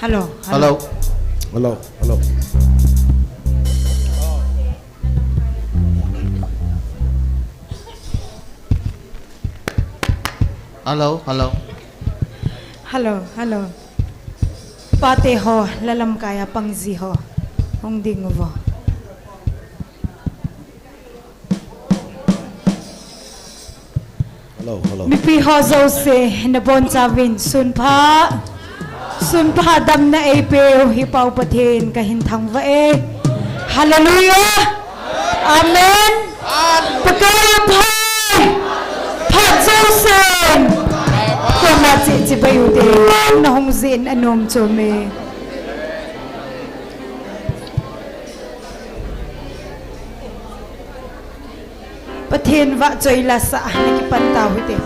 Hello. Hello. Hello. Hello. Hello. Hello. Hello. Pate ho, lalam kaya pang ziho. Hong ding vo. Hello. Mi pi ho zo se na bon savin sun pa dam na epe hipaw pathin kahin thang va e. Hallelujah. Amen. Pagkaya pa. Pa zo sen. Kuma ci bayu de na hong zin anom cho me. Pathin va choi la sa nakipan tao hite.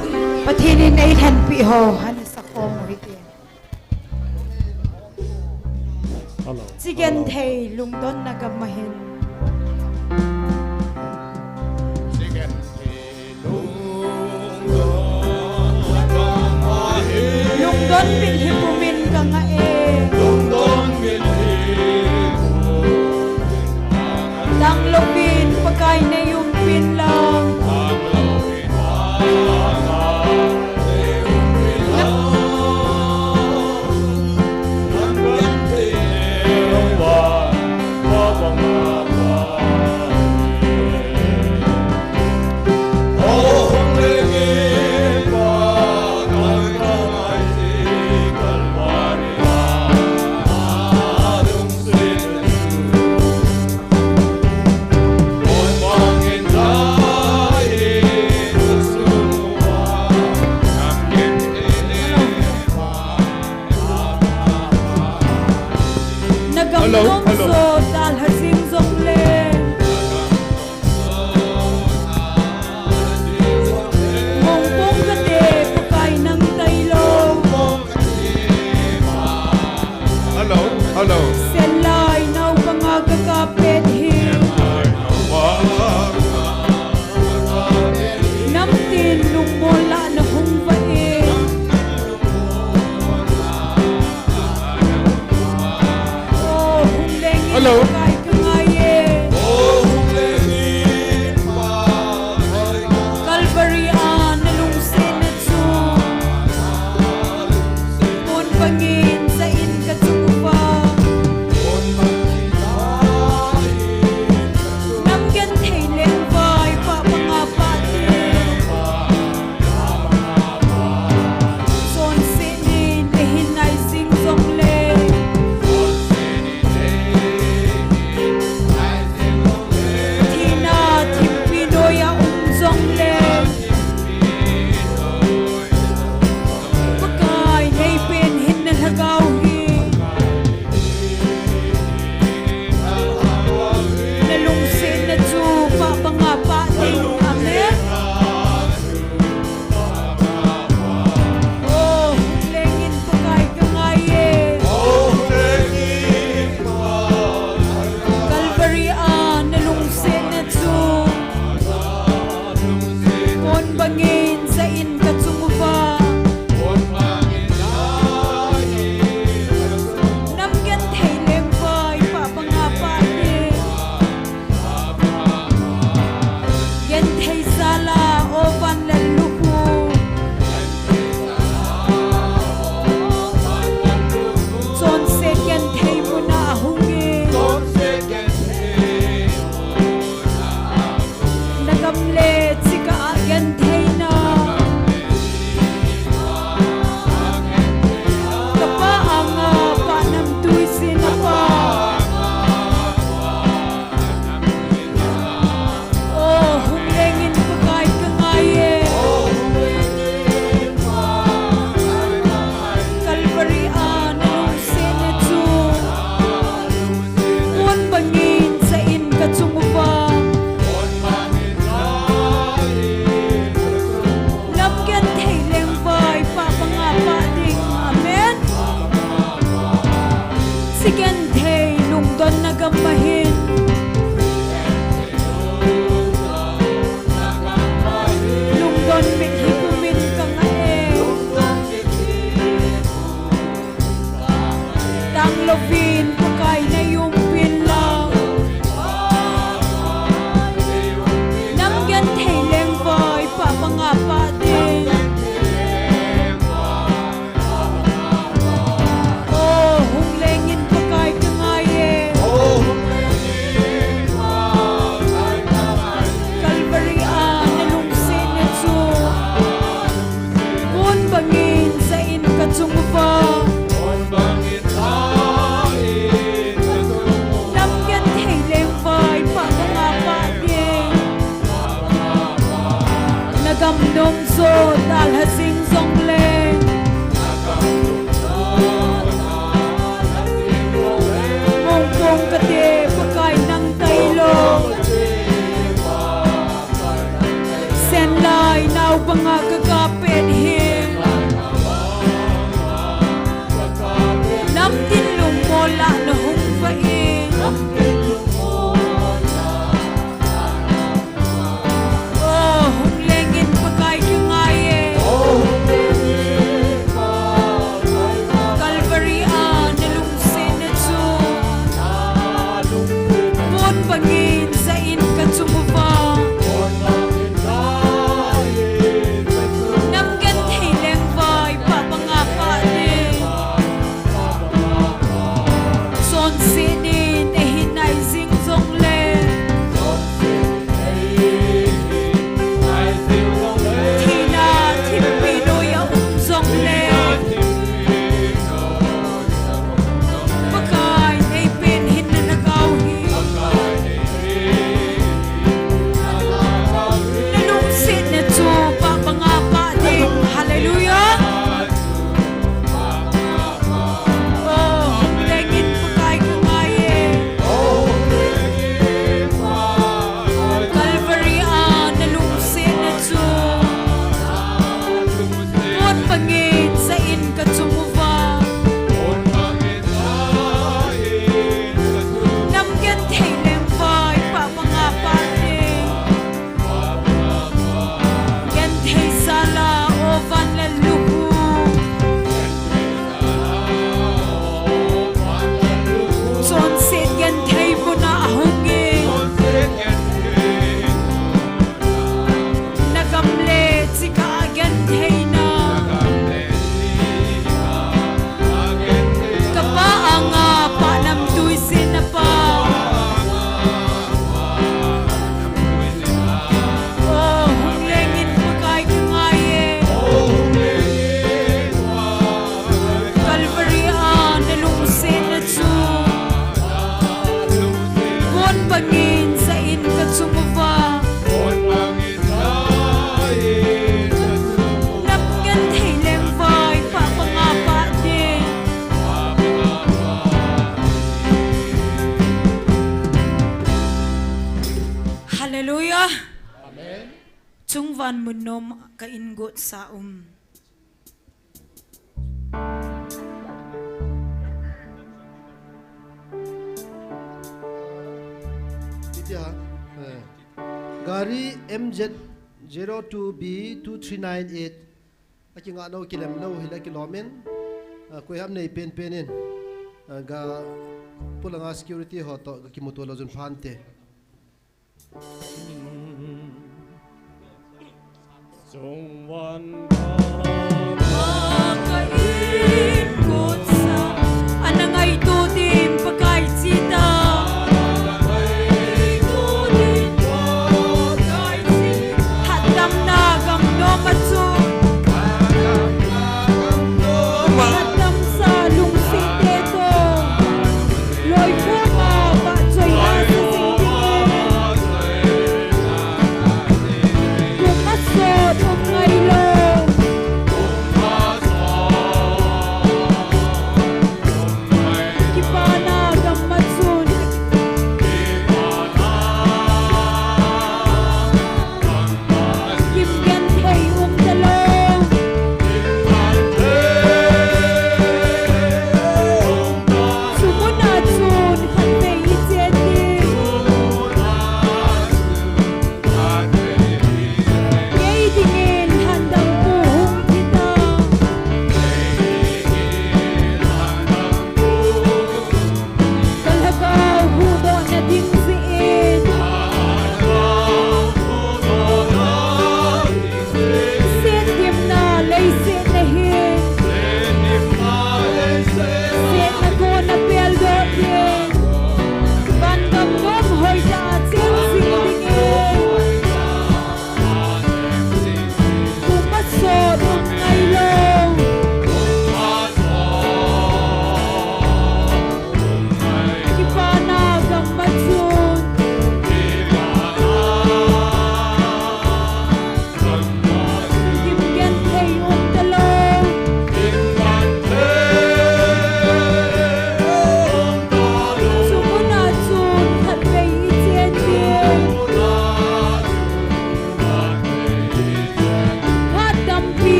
Pathin in ay han pi ho han sa kom hite. Hello. Sigan thei lungdon nagamahin. Lungdon bilhipumin ka nga Dang lobin pagkay na yung pinlang. Hello. Dal hasim zongle. Mongbong kate pagkay ng taylong. Hello. Selay naw pangagakapit him. Namtin lumula na hungvain. Oh, hunlengin Hello. pagkay kangayin. Calvary nalungsin at sum. Mun pangin sa inkatsukupa. Namgan thailen vai pa mga patin. Son sinin ehinay sing zongle. Tina timpinoya zongle. Pagkay ngay pinhin na lagaw. hasing song leng mong pong kate pagkay ng taylong sen lai nao banga kakapit hin nam tin lung mola na hung fain oh hung lengin pagkay kangaye Calvary na lungsin na tsu mon bangin sa in katsumuva nam gan thei leng vai pa banga pa ne son se ni te hinai zing zong le thina thimpi no ya zong le pakai nei pen hin na kau hi na lung sin na chu pa banga pa ding hallelujah oh lengin pakai kangaye Calvary na lung sin na chu mon pangin sa in katsumuva nam gan thei leng vai pa mga pate gan thei sala o van la luhu son sit gan thei buna ahungi nagamle tsika gan thei na kapa anga pa nam tui sin na pa oh hung lengin pakai kangaye Calvary na lungsin na tsu mon bangin sa in katsumuva nam gan thei leng vai pa mga pa din Hallelujah. Amen. Chungvan munom ka ingot sa Itya, Gari MZ 02B 2398 aki nga no kilem no hila kilomen ko ham nei pen penin ga pulanga security ho to ga kimuto lo jun phante Someone ka ingot sa anangay tutin pagkay sita hatam na gam no matsu hatam sa lungsit ito loy punga ba choy asa singtingin kumasod o ngaylong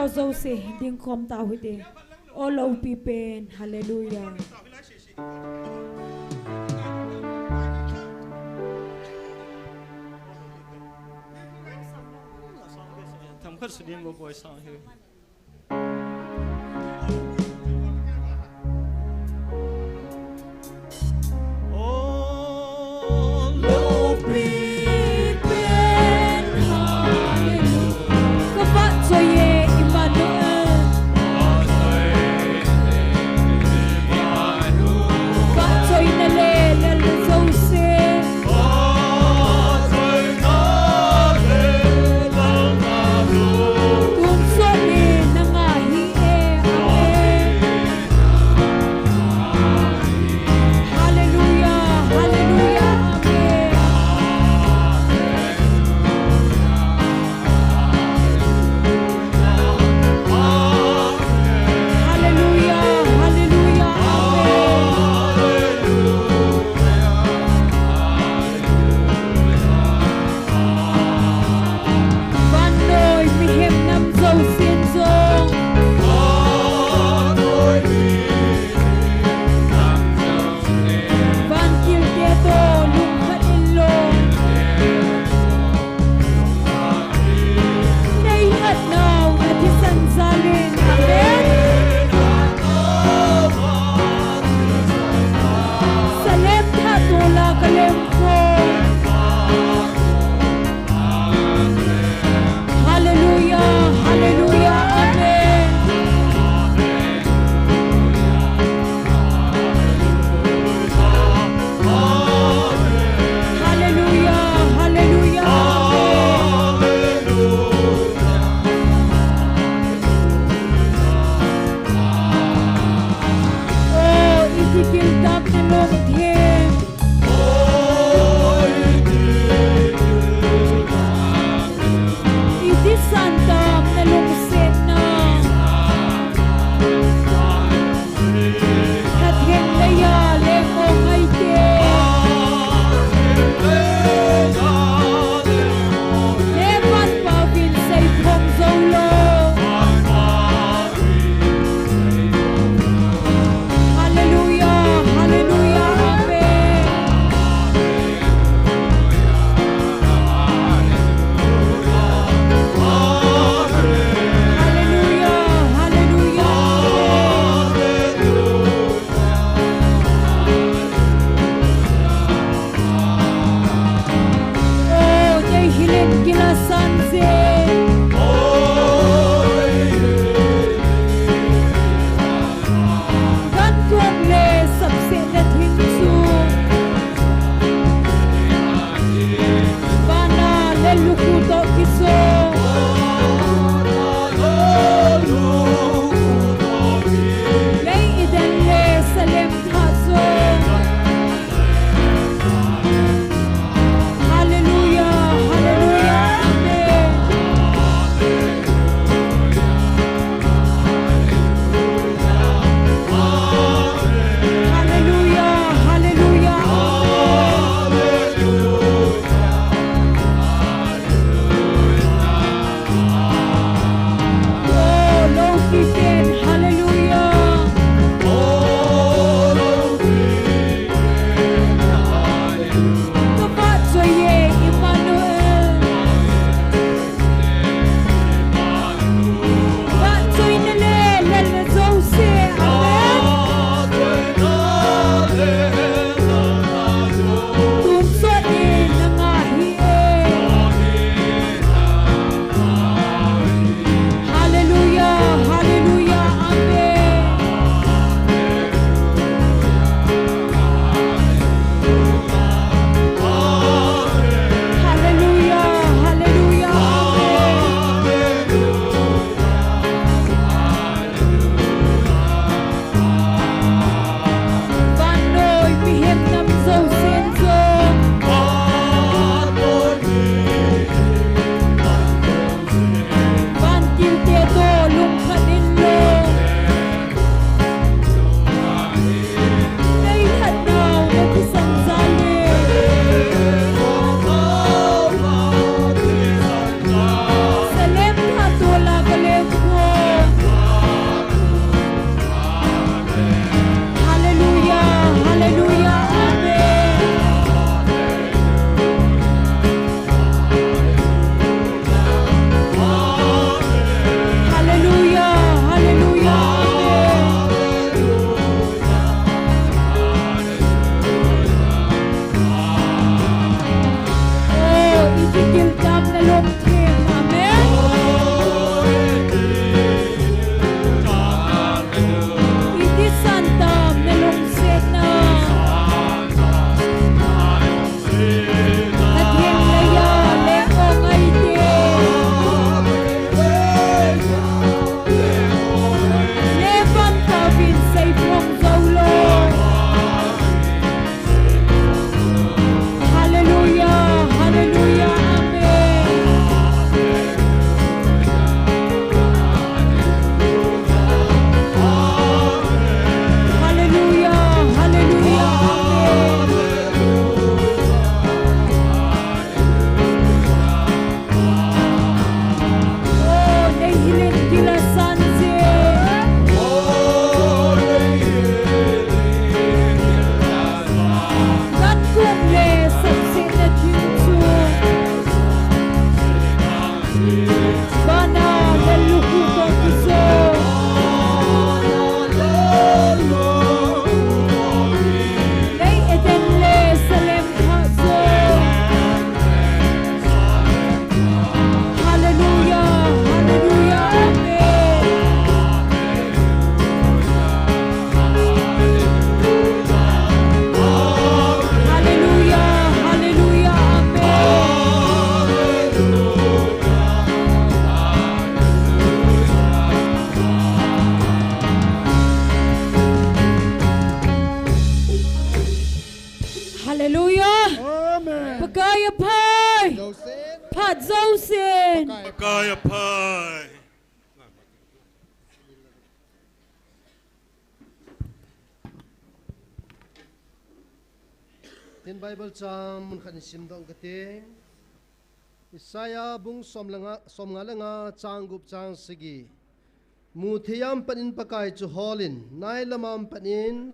zo se ding kom ta hu de o lo pi pen hallelujah Tham khất sự điên của bồi sang here. Oh, Lord, be ko fa so ye Emmanuel fa so ina le zo se kun so le Hallelujah. Amen. Pagaya pai. Joseph. Pat Zosin. Kaya pai. Tin Bible cham mun khan sim dong kate Isaiah bung som nga langa changup chang sigi mu thiam panin pakai chu holin nai lamam panin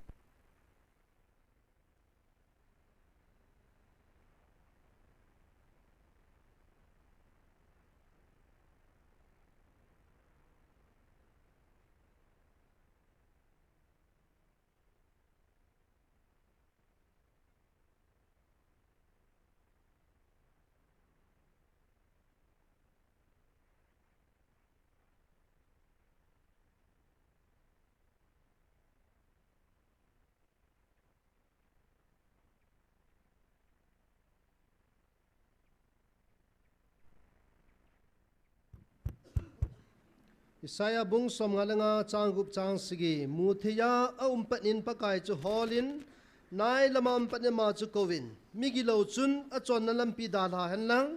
Isaiah bung som nga langa changup chang sigi mu thia panin pakai chu holin nai lamam panin ma chu kovin migi lo chun a chon na lampi da la han lang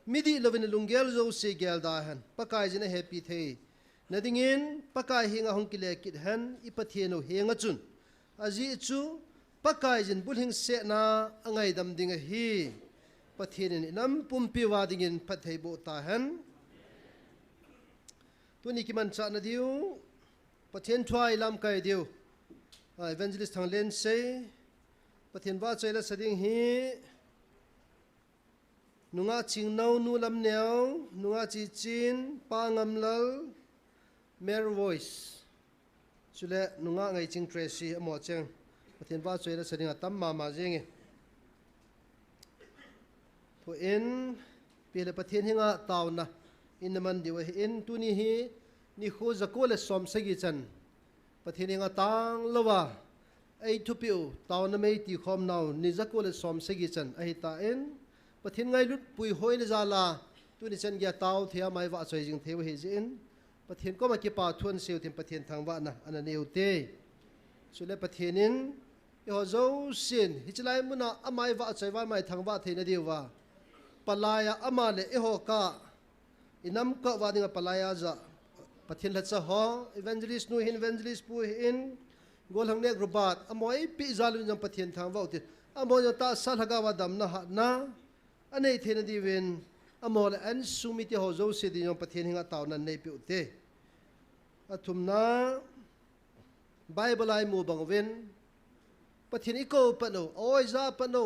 midi lovin lungel zo se gel da han pakai jina happy the nadingin pakai hinga hong kile kit han ipathieno henga chun aji chu pakai jin bulhing se na angai dam ding hi pathienin nam pumpi wadingin pathei bo ta han Tuni kiman cha na diu pathian thwai lam kai diu evangelist thang len se pathian wa chaila sading hi nunga ching nau nu lam neo nunga chi chin pa ngam lal mer voice chule nunga ngai ching tracy amo cheng pathian wa chaila sading atam ma ma jeng to in pele pathian hinga taw na inaman diwa in tuni hi ni kho zakole som segi chan pathini nga tang lawa ai thupiu taw na mei ti khom naw ni zakole som segi chan ai ta en pathin ngai lut pui hoi na zala tuni chan gya taw thia mai wa choi jing theu hi jin pathin ko ma ki pa thun seu thim pathin thangwa na ana neute sule pathinin yo zo sin hichlai muna amai wa choi wa mai thangwa theina diwa palaya amale eho ka inam ka wadinga palaya za pathin latsa ho evangelist nu hin evangelist pu in gol hangne grubat amoi pi zalu jam pathin thang wauti amoy ta salhaga wadam na ha na anei thena diwen amol an sumiti ho zo se di jam pathin hinga taw na nei pi te athumna bible ai mu bangwen pathin iko pano oi za pano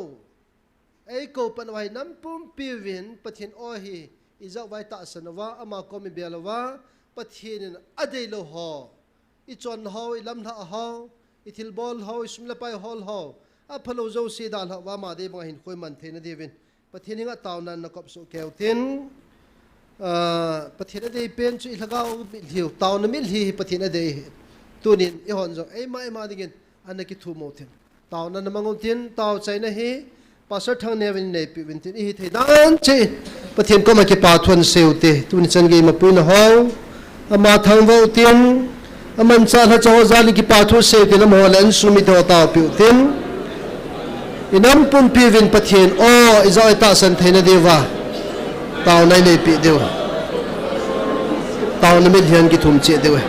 ei ko panwai nam pum pi win pathin ohi iza vai ta sanwa ama komi belawa pathin adei lo ho ichon ho ilam tha ho ithil bol ho ismla pai hol ho a phalo zo si dal wa ma de bang hin khoi man theina devin pathin nga tawna na kop so keutin pathin de pen chu ilagau hiu tawna mil hi pathin de tunin i hon zo ei ma digin anaki thu mo then tawna na mangon tin taw chaina hi pastor thang nevin nei pi win tin hi thei dan che pathian ko ma ki pa thun seute tuni chan ge ma puin ho ama thang vo tin aman cha la chaw zali ki pa thu se tin mo lan sumi do ta pi tin inam pum pi win pathian o izoi ta san theina dewa taw nai nei pi dewa taw na mi hian ki thum che dewa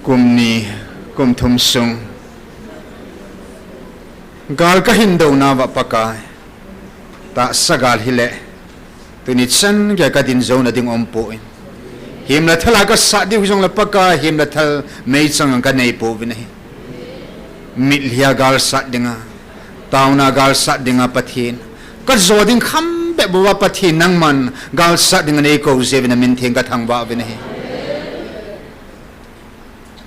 Kumni kum thum sung gal ka hindo na wa pakai ta sagal hile tunit san ga ka din zone ding ompoin him la thala ka sa di hujong la pakai him la thal mei sang ka nei po vinahi milhia gal sa dinga tauna gal sa dinga pathin ka zoding kham be bawa pathin nang man gal sa dinga nei ko zevina min theng ka thang ba vinahi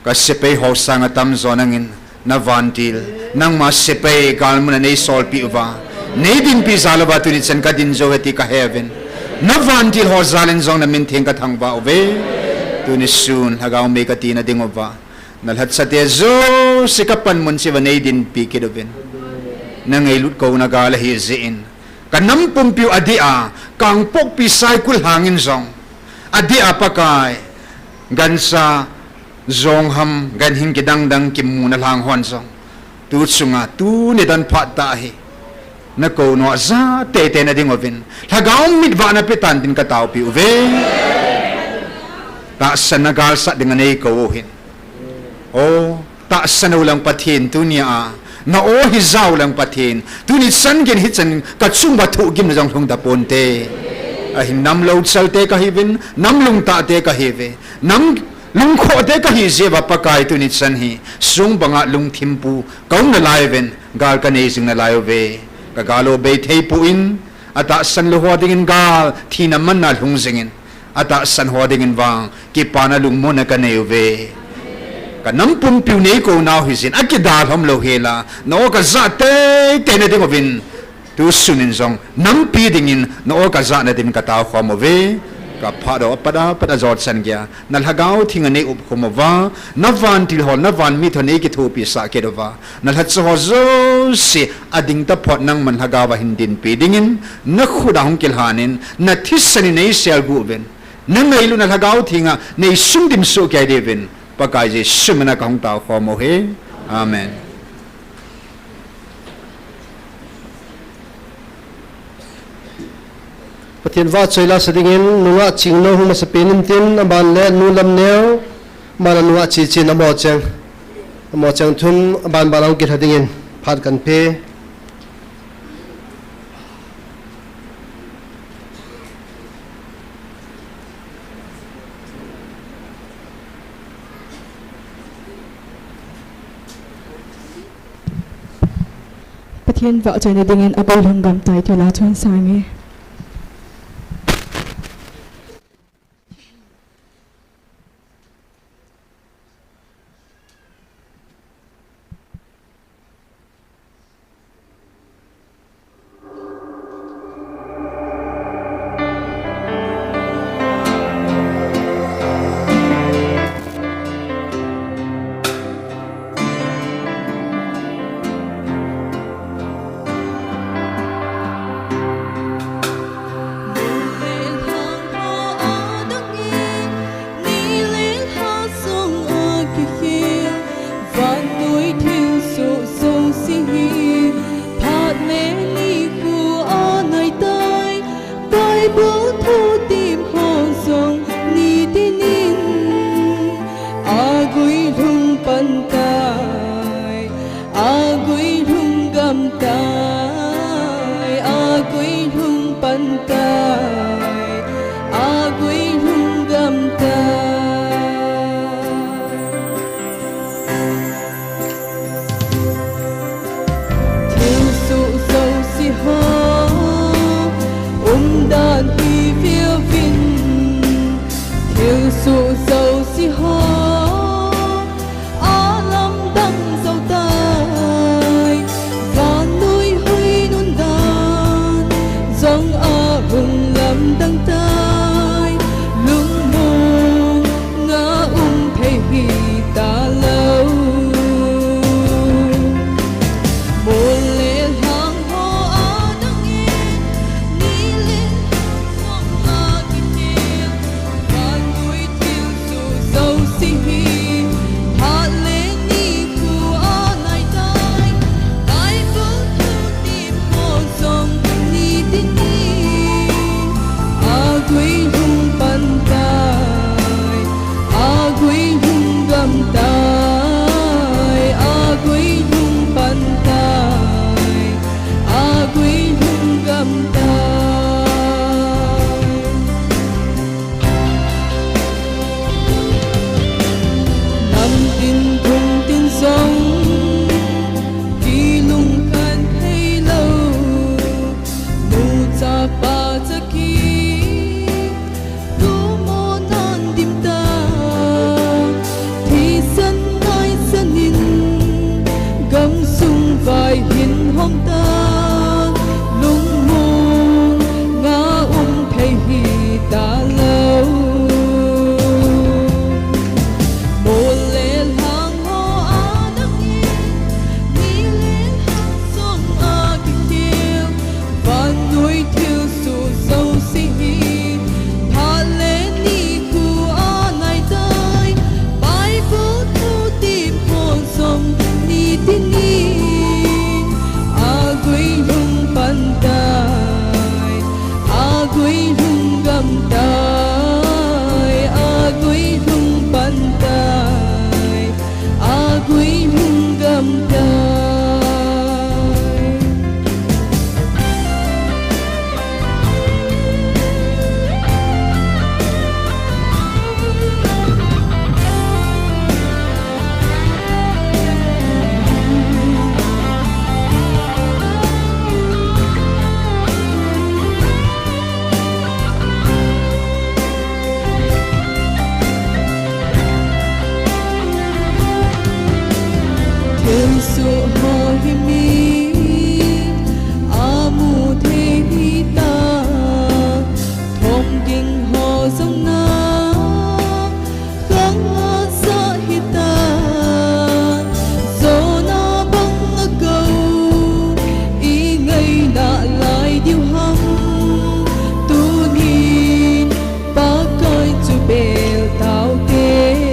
Kasipay hosang atam zonangin na vantil nang masipay kalmo na sol pi uva ne din pi zalaba tunit san ka din zo heti ka heaven na vantil hosalen zong na minting ka thangba uve tunis soon hagaw me ka tina ding uva nalhat sa tezo sikapan mun si vanay din pi kidovin nangailut ko nagala hiziin kanam pumpiu adia kang pok pisay kul hangin zong adia pakay gansa zong ham gan hing kidang dang kim muna lang hon song tu sunga tu ne dan phat ta hi na ko no za te te na ding ovin hagaw mit va na pitan din ka tao pi uve ta sanagal sa dengan ei ko hin o ta sanaulang pathin tu nia na o hizaw lang pathin tu ni san gen hitsan ka chung ba thu gim na jong thong da ponte ahin nam lo salte ka hivin nam lung ta te ka hive nam lung kho te ka hi zeva pakai tu ni san hi sung banga lung thimpu kaung na laiven gal ka nei sing na layo ve ka galo be thei pu in ata san lo hoding in gal thina man na lung zingin ata san hoding in wang ki pana lung mo na ka nei ve ka nam pum piu nei ko naw hi sin akida hom lo hela no ka za te te na ding ovin tu sunin zong nam pi ding in no ka za na din ka taw khom ve ka phado pada jot san gya nalhagaw thinga nei up khomova navan til hol navan mi thone ki thopi sa ke dova nalhat so zo se ading ta phot nang man hagawa hindin pedingin na khuda hong kil hanin na thisani nei sel gu ben nang nei lu nalhagaw thinga nei sumdim so ke devin pakai je sumna ka hong ta khomo he amen Pathian va choila sadingin nunga chingno huma sa penin tin aban le nulam neo mala nunga chi chi namo chang thum aban balang ki hadingin phat kan pe Pathian va choila dingin abol hangam tai thula chon sange pantai agui hunggam thiêu su sâu si ho dan hi phiêu vin thiêu su sâu si ho đăng tay lung mong ngã thấy hi ta lâu một lệ hàng hoa á đăng yên ni lên phong a kinh thiên và núi thiêu su sâu si hi hạ lên ni khu á này tai tai bước thu tìm một dòng ni tin agui hung pantai agui hung gam tai agui hung pantai agui hung gam tai nam tin thung tin sông kỳ lung khan hay lâu nu cha pa cha ki vai hiền hong ta lung mong ngã thấy hi ta lâu một lệ hàng hoa á đắc yên đi lên hàng sông a kinh thiêu và núi thiêu su sâu si hi thả lên đi khu á này tới bãi vũ thu tìm hồn sông đi tin agui hung pantai agui hung gam tai agui hung pantai agui hung gam tai su ho hi mi amu the hi ta thong ging ho sông na khang sa hi ta zo na bang câu ý ngây na lại điêu hăng tu nhìn ba coi chu bèo tao kê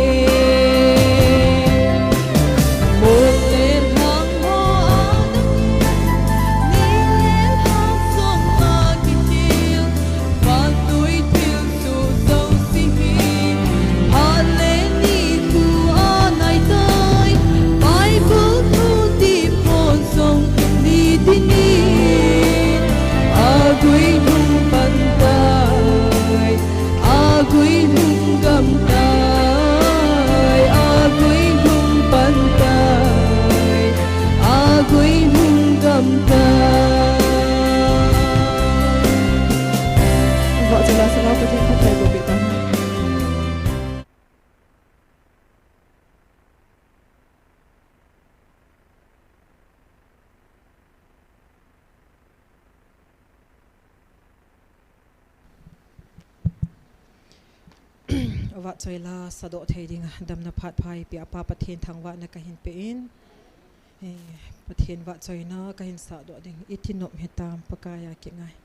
wa choi la sado thei ding dam na phat phai pi apa pathian thangwa na ka hin pe in pathian wa choi na ka hin sa do ding itinop hetam pakaya ki ngai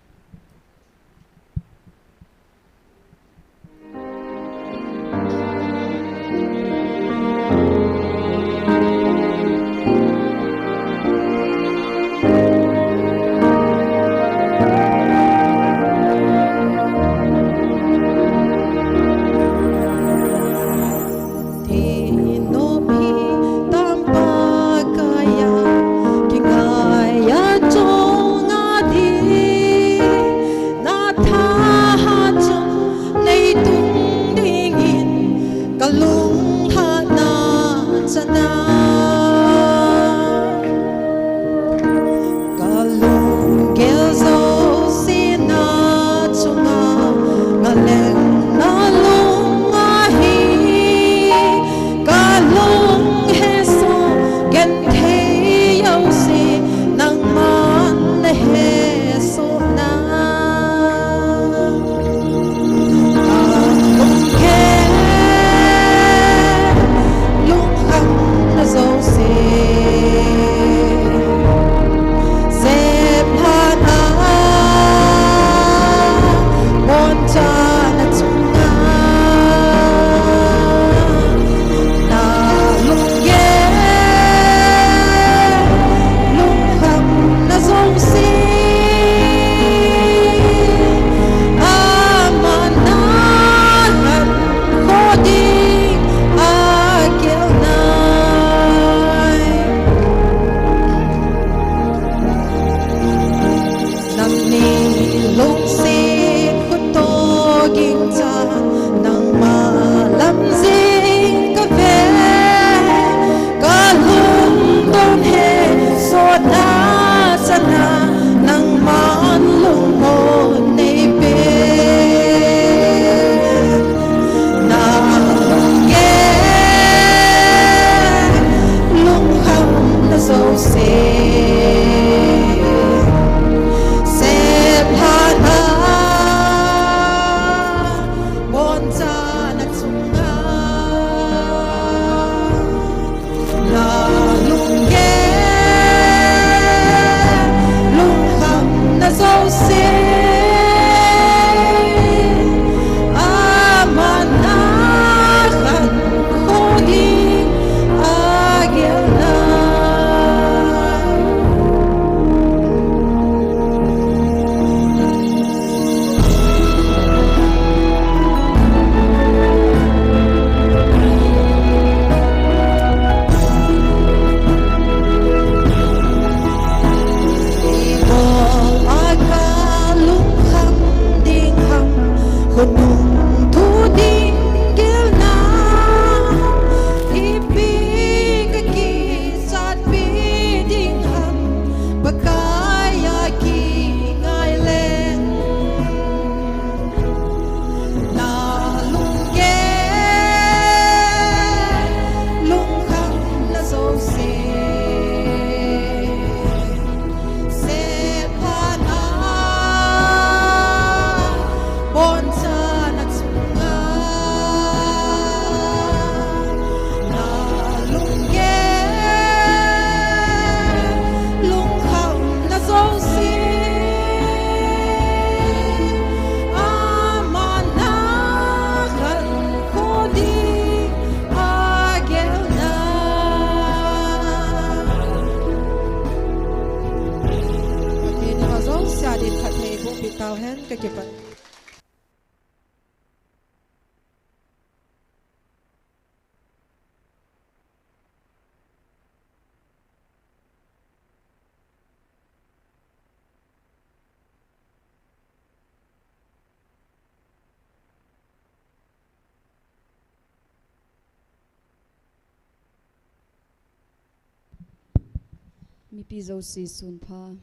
Kaya chong na di nung thu din gil na ibig kisat biding ham bagaya ki ngai leng na lung ge lung khang na so se tao hen cái kịp vậy. Mi pi zo si sun pha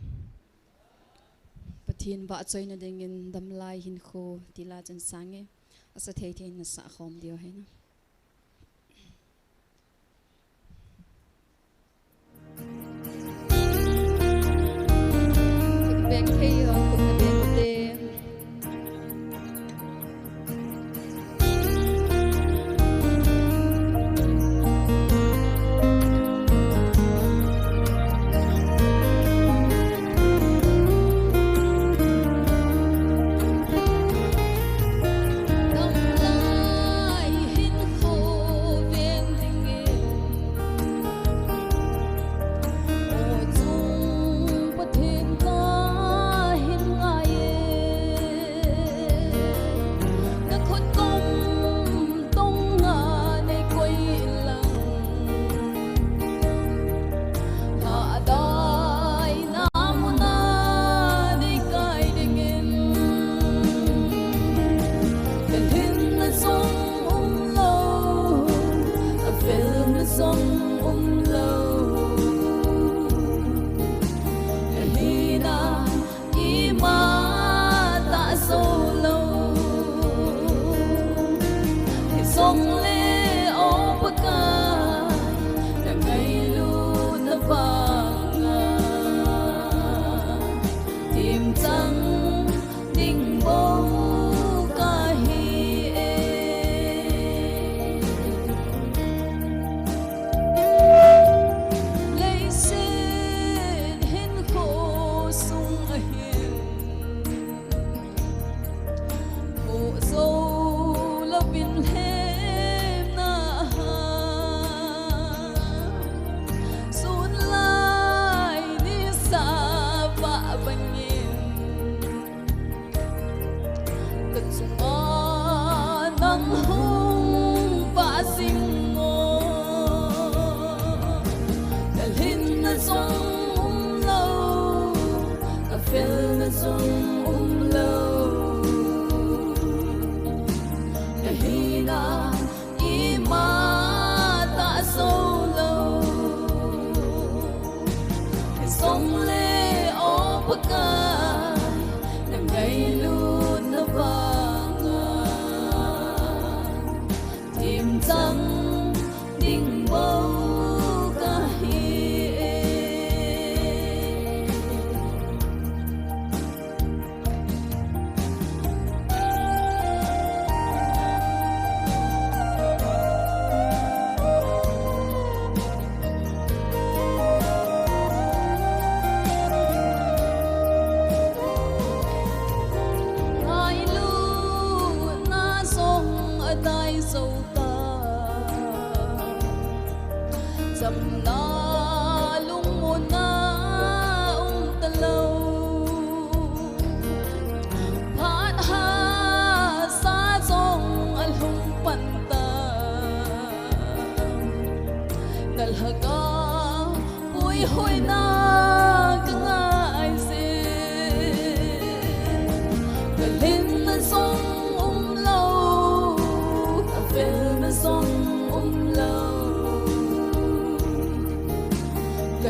pathin ba choi na dingin damlai hin kho tila chan sange asa thei thei na sa khom dio hai na bek thei kum na bek te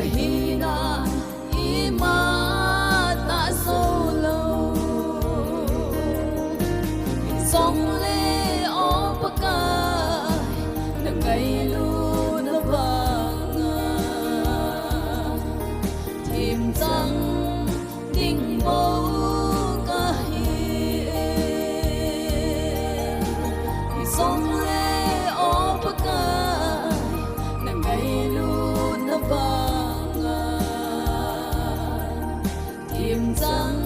kahina ima ta solo song le opaka na ngày lu na vanga thêm trăng đinh mâu song le opaka na ngày lu na vanga thêm trăng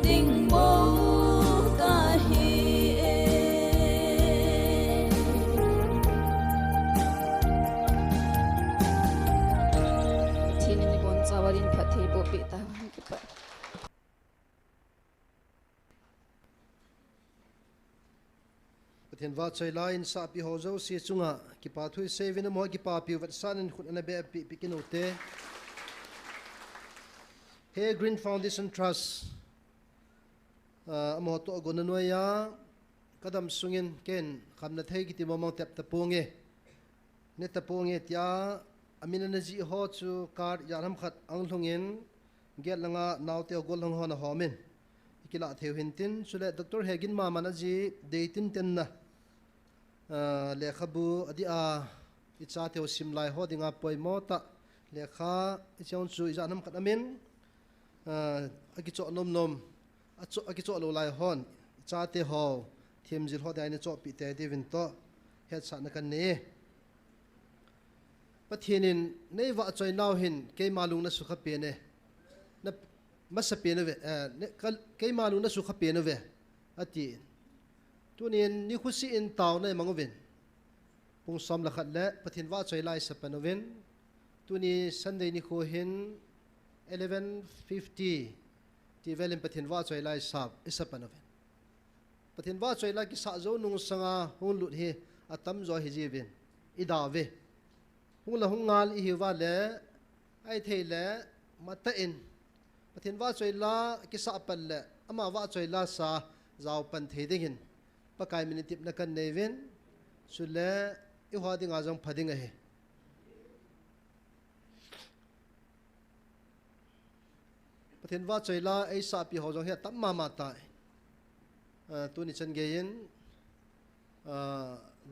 đinh mâu ca hi thiên ni bon chawarin phathi bo pe ta ki pa Pathian va chai la in sa pi ho zo si chunga ki pa thui sevin mo ki pa pi wat san in khut ana be pi kinote he Green Foundation Trust amo to gon no ya kadam sungin ken khamna thei ki ti momong tap tapunge ne tapunge tia amina na ji ho chu kar yaram khat ang thungin gel langa naute gol hong hona homin ikila theu hintin sule Dr. Hegin ma manaji deitin tenna lekhabu adi a icha teo simlai ho dinga poimota lekha ichon chu ijanam katamin akicho nom akicho lo lai hon icha te ho themjil ho dai ne cho pi te divin to het sa na kan ne pathinin nei wa choi naw hin ke malung na sukha pe ne na masa pe ne ve ke malung na sukha pe ne ve ati tunin ni khusi in taw na mangovin pung som la khat le pathin wa choi lai sapanovin tuni sunday ni kho hin 11:50 ti velin pathin wa choi lai sap isapanovin pathin wa choi lai ki sa zo nung sanga hun lut hi atam zo hi jivin idave hung la hung ngal i hiwa le ai thei le mata in pathin wa choi la ki sa pal le ama wa choi la sa zaw pan thei dingin pakai minitip na kan nevin sule i hwadi nga jong phading a he pathin wa choila ai sa pi ho jong he tam ma ma tai tu ni chen gein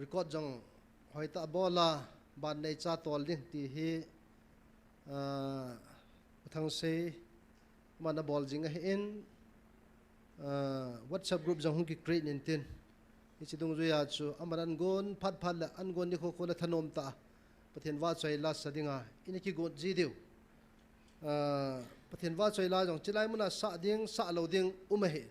record jong hoita bola ban nei cha tol ding ti hi thang se mana bol jing a in WhatsApp group jong ki create nin tin ichidung zuya chu amaran gon phat phat la an gon ni kho kho la thanom ta pathian wa choi la sadinga iniki gon ji deu pathian wa choi la jong chilai muna sa ding sa lo ding umahe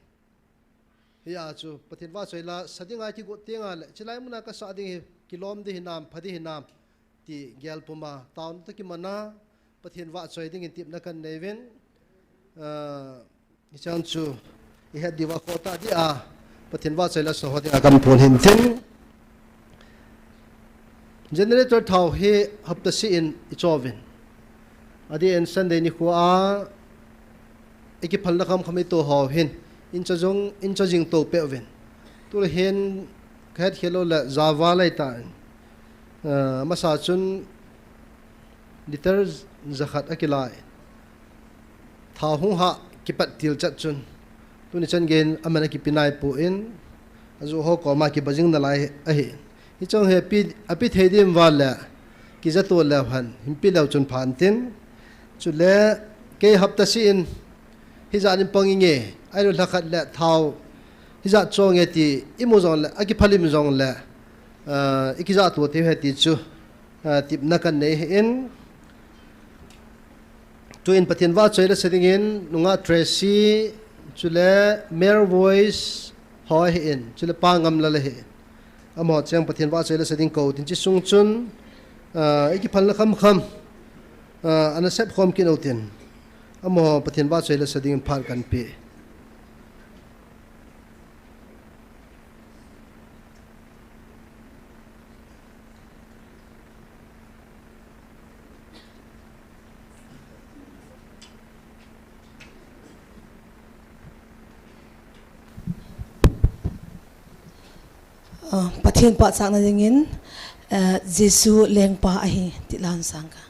ya chu pathian wa choi la sadinga ki go tenga le chilai muna ka sa ding kilom de hinam phadi hinam ti gyal puma taun ta ki mana pathian wa choi ding in tip na kan neven ichang chu i had diwa khota dia pathin wa chela so hodi agam phone hin tin generator thau he hapta si in ichovin adi en sunday ni khuwa eki phalna kham khami to ho hin in cha jing to peven tur hen khat khelo la zawa lai ta masa chun liter zakhat akilai thau hu ha kipat til chat chun tuni chen gen amana ki pinai pu in azu ho ko ma ki bajing na lai a he hi chong he pi api theidim wala ki za to la han himpi law chun phan tin chu le ke hapta si in hi za nim pangi nge ai ro lakhat la thau hi za chong e ti imu zong la aki phalim zong la iki za to te he ti chu tip na kan nei in tu in pathian wa choila setting in nunga Tracy chule mere voice hoi in chule pangam la le he amo chang pathian wa choila setting ko tin chi sung chun iki phalna kham ana sep khom kin otin amo pathian wa choila setting phal kan pe pathian pa sang na dingin Jesu leng pa ahi tilan sangka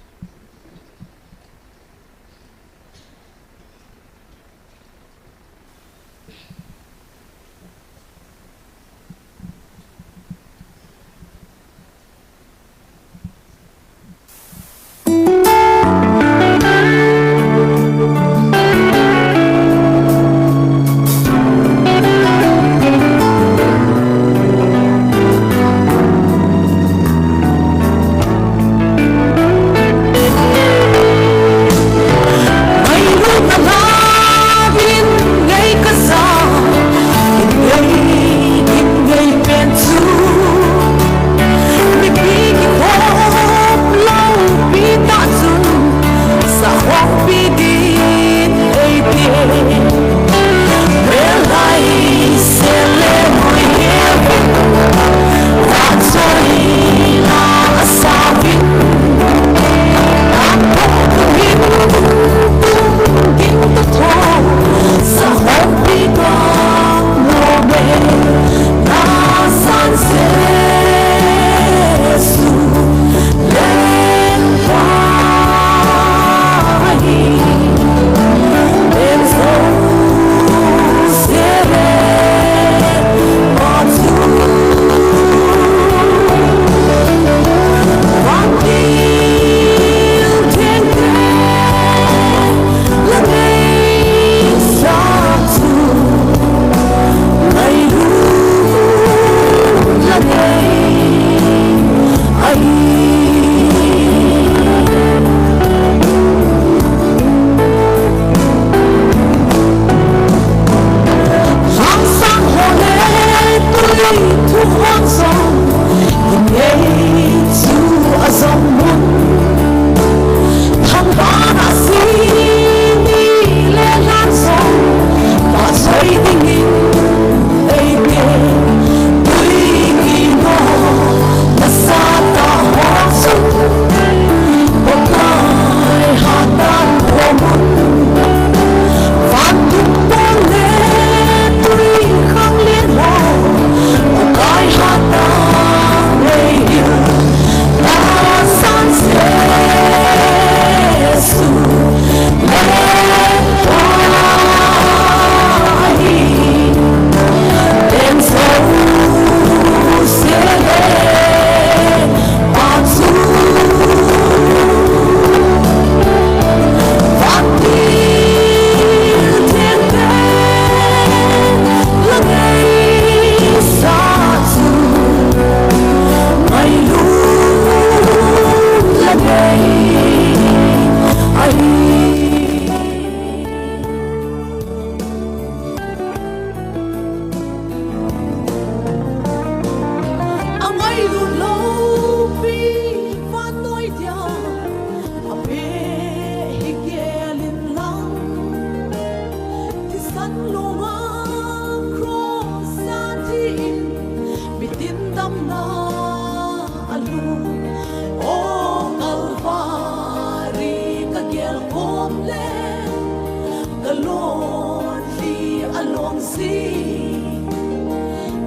si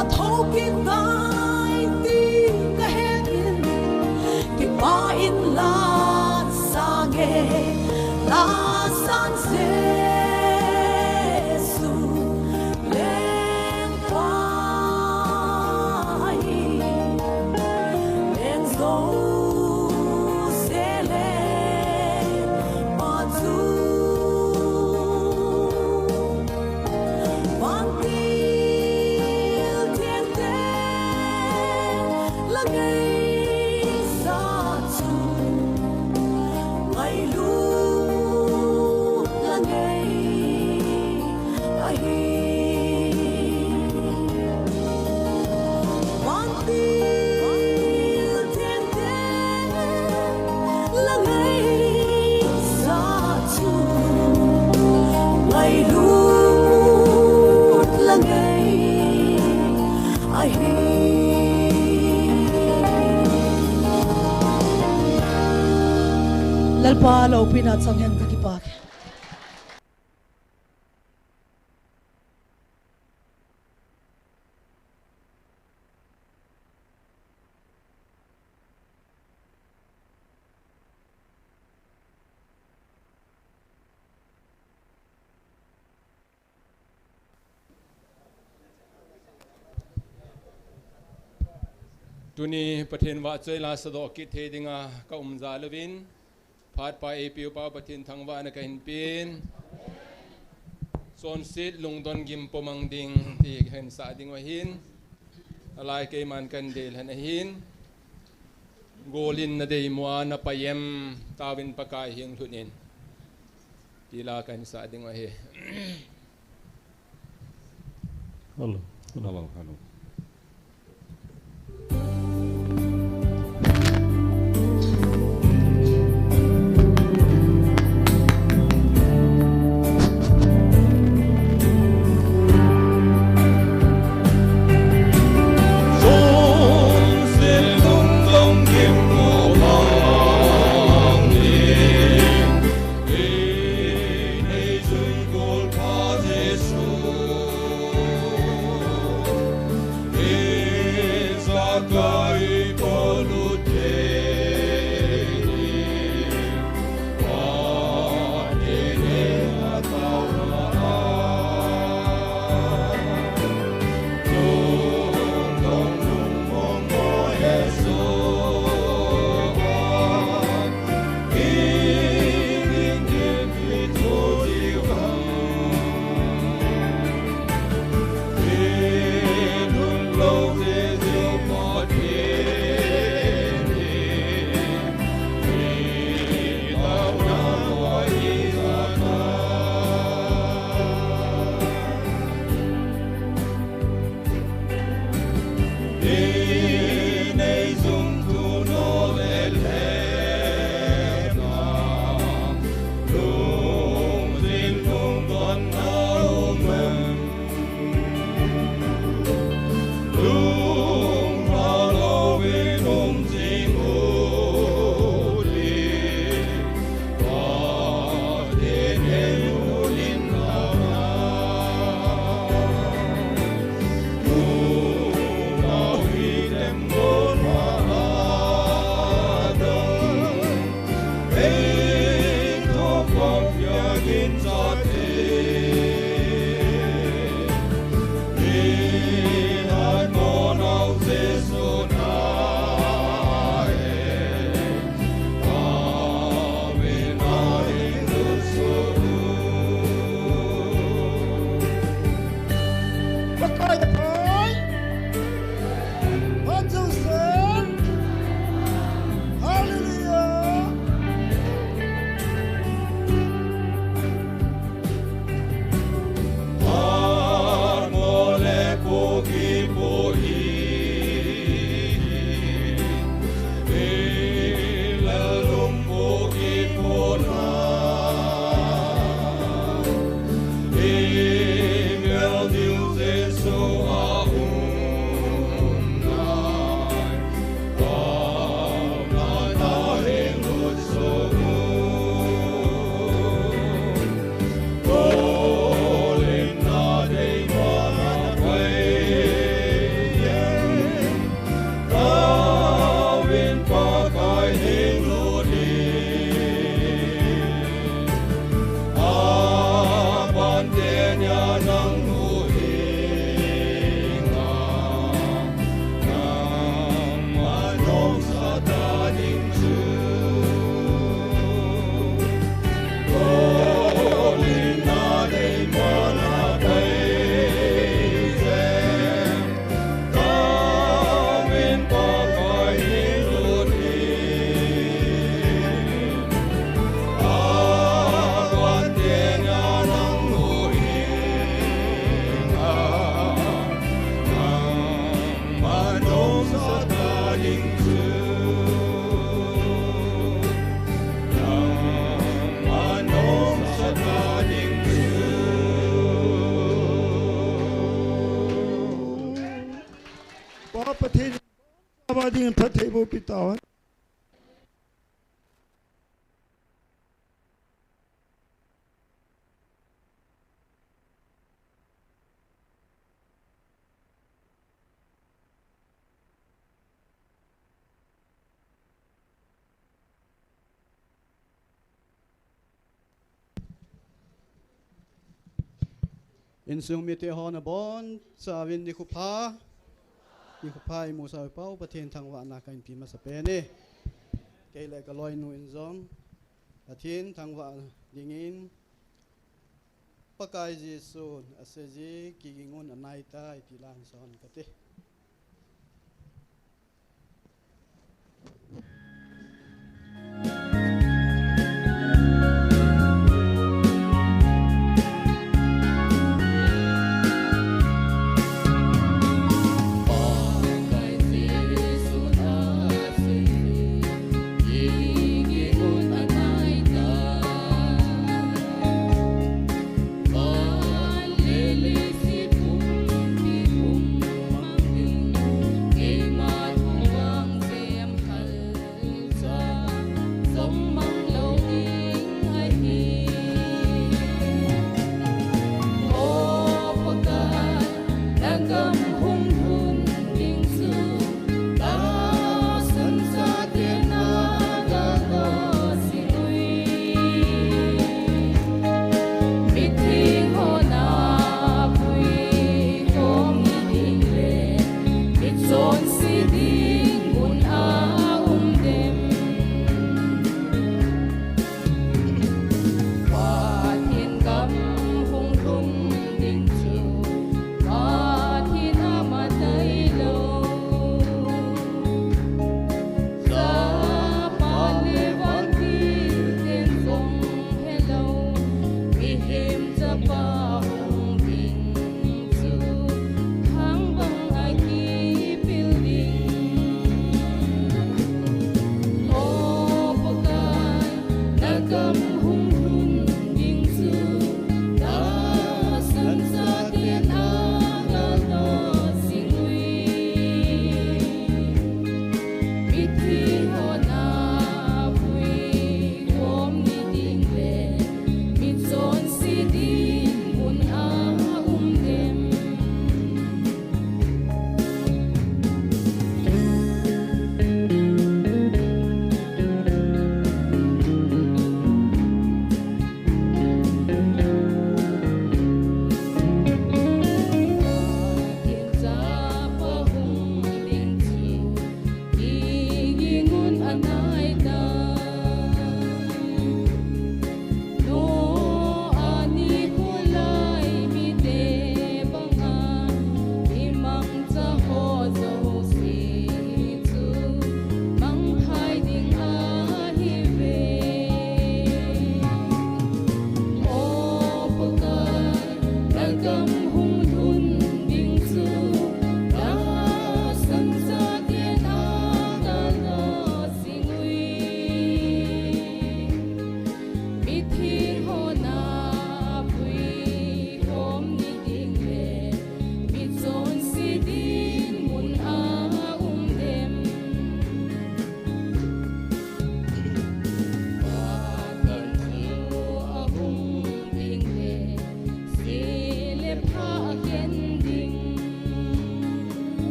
a thâu ki vai ti ka het in ki pa in la sang e la san se su len kwai len zo se le ma zu van til thiên te la ngay sa chu ngày lu la ngay ai van til thiên te la ngay sa chu ngày lu la ngay ai lalpa lo pinat sang hen ka kipak Tuni pathin wa chơi la sado ki the dinga ka za lewin phat pa e piu pa pathin thangwa na ka hin pin son sit lungdon gim pomang ding ti hen sa ding wa hin alai ke man kan del han hin golin na dei mua na payem tawin pakai hing thunin ti la kan sa ding wa he Hello. ประเทศว่าที่พระเทพปิตา Insung mi te hona bon sa win di kupa I mo sa pau pathen thang wa na kan pi ma sa pe ni ke le ka loi nu in zom pathen thang wa dingin pakai jesu aseji ki gingon anai ta ti lan son ka te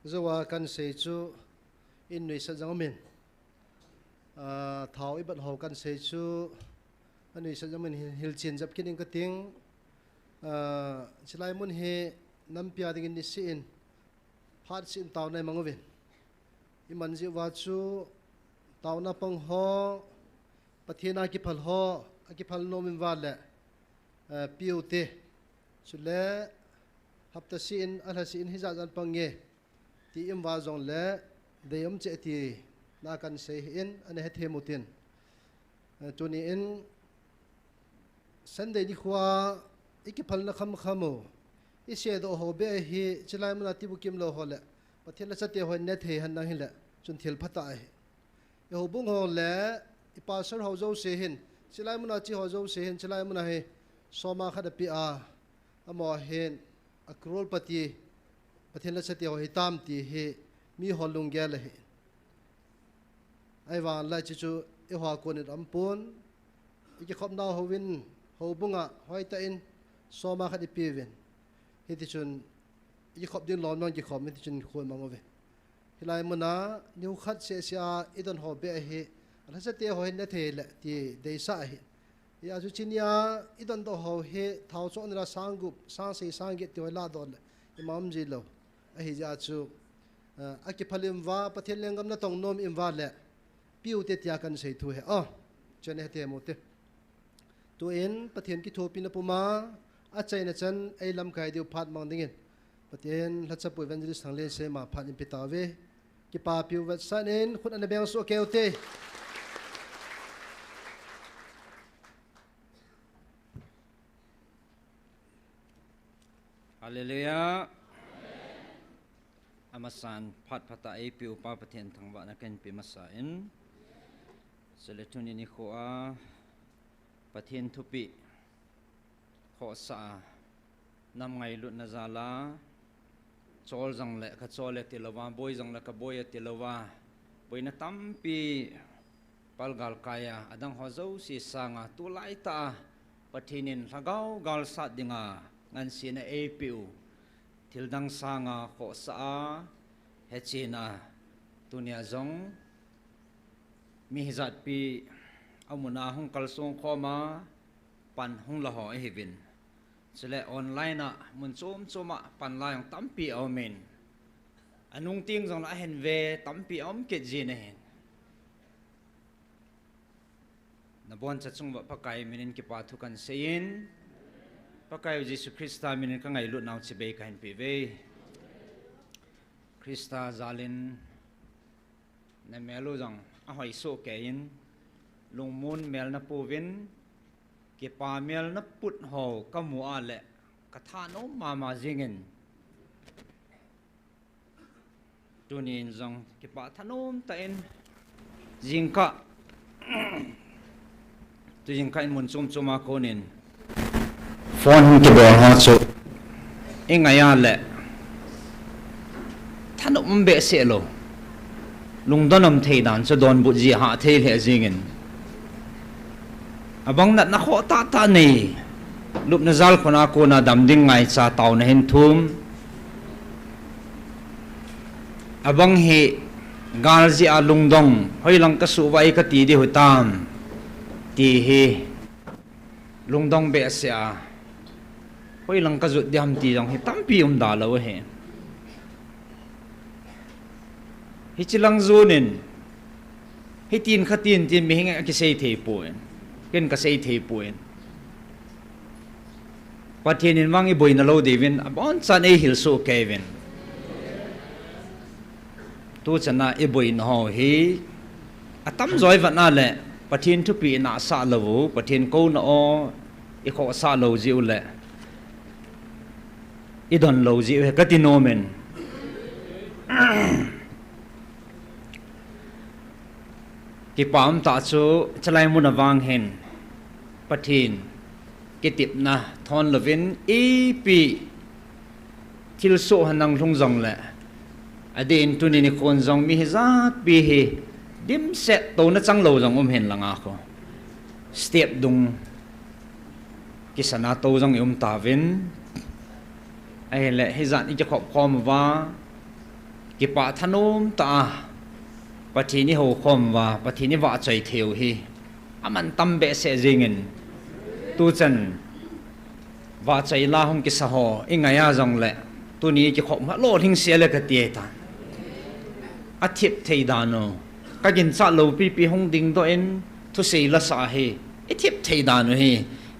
Zawa kan sei chu in nei sa jang min thảo ibat ho kan sei chu ani sa jaman hil chin jap kin ka ting chilai mun he nam pia ding ni sin phat sin taw nai mangovin iman ji wa chu taw na pang ho pathina ki phal ho ki phal nomin wa le piute chule hapta sin ala sin hi jan pange ti im wa jong le deyam che ti na kan sei in ane he themutin tuni in sunday ni khwa ikiphal na kham khamo ise do ho be hi chilai muna ti bukim lo hole pathela chate ho ne the han na hi le chun thil phata ai e ho bung ho le I pastor ho zo se hin chilai muna chi ho zo se hin chilai muna he soma khada pi a amo hen akrol pati pathela chate ho hitam ti he mi holung gel he ai wan la chu e hwa ko ni rampun I khop na ho win ho bunga hoi ta in soma khadi pi wen he ti chun I khop din lon non ki khop mi ti chun khoi mangove hilai muna new khat se sia idon ho be he ala sa te ho ne the le ti de sa he ya chu chinia idon do ho he thau cho nira sangup sang se sang ge ti la do le imam ji lo a hi ja chu akiphalim wa pathel lengam na tong nom im wa le piu te tia kan sei thu he chane te mo te tu in pathian ki thopi na puma a chaina chan ei lam kai diu phat mang dingin pathian latsa pu evangelist thang le se ma phat in pitawe ki pa piu wat san in khut an beng so keute Hallelujah. Amasan phat phata ai piu pa pathian thangwa na kan pi masain seletuni ni khoa pathian thupi kho sa nam ngai lut na zala chol jang le kha chol le tilawa boy jang la ka boy tilawa boy na tampi palgal kaya adang ho zo si sanga tu lai ta pathinin lagau gal sa dinga ngan sina ai piu Tildang sanga kho sa hechina tunia zong mi hizat pi amuna hung kalsong khoma pan hung la ho hevin sele online na mun choma pan la yang tampi amen anung ting zong la hen ve tampi om ke jine hen na bon cha chung ba pakai minin ki pa thu kan sein Pakai Yesus Krista minin ka ngai lut naw chibe ka hin pive Krista zalin na melo jang a hoi so ke in lungmun mel na povin ke pa mel na put ho ka mu a le ka tha no ma jingen tunin jang ke pa thanom ta in jingka tu jingka in mun chuma konin phone hung ke bo ha chu ingaya le thanum be se lo lungdonam thei dan cho don bu ji ha thei le jingin abang nat na kho ta nei lup na zal khona ko na dam ding ngai cha taw na hin thum abang he gal ji a lungdong hoi lang ka su wai ka ti di hutam ti he lungdong be se a hoi lang ka zut diam ti jong he tampi da lo he hi chilang zunin hi tin khatin tin mi hinga ki sei thei puin ken ka sei thei puin pathian in wangi boina lo devin abon chan e hil so kevin tu chana e boin ho hi atam zoi va na le pathian thu pi na sa lo pathian ko na o e kho sa lo jiu le idon lo ji he katinomen ki pam ta chu chalai mun awang hen pathin ki tip na thon lovin ep thil so hanang lung jong le adin tuni ni khon jong mi hizat bi he dim set to na chang lo jong hen langa ko step dung ki sana to jong ta vin ai le hizat i khop khom wa ki pa thanom ta ปฏินิโหคมว่าปฏินิวะใจเทียวฮีอามันตั้มเบสเซจิงินตูจันว่าใจลาหงกิสหออิงไงอาจงเละตัวนี้จะขบมาโลดหิงเสียเลยกเตียตานอาทิตย์เทดานโนก็กินซาโลปีหงดิงตัวเอ็นทุเสียละสาเหอาทิตย์เทดานโนฮี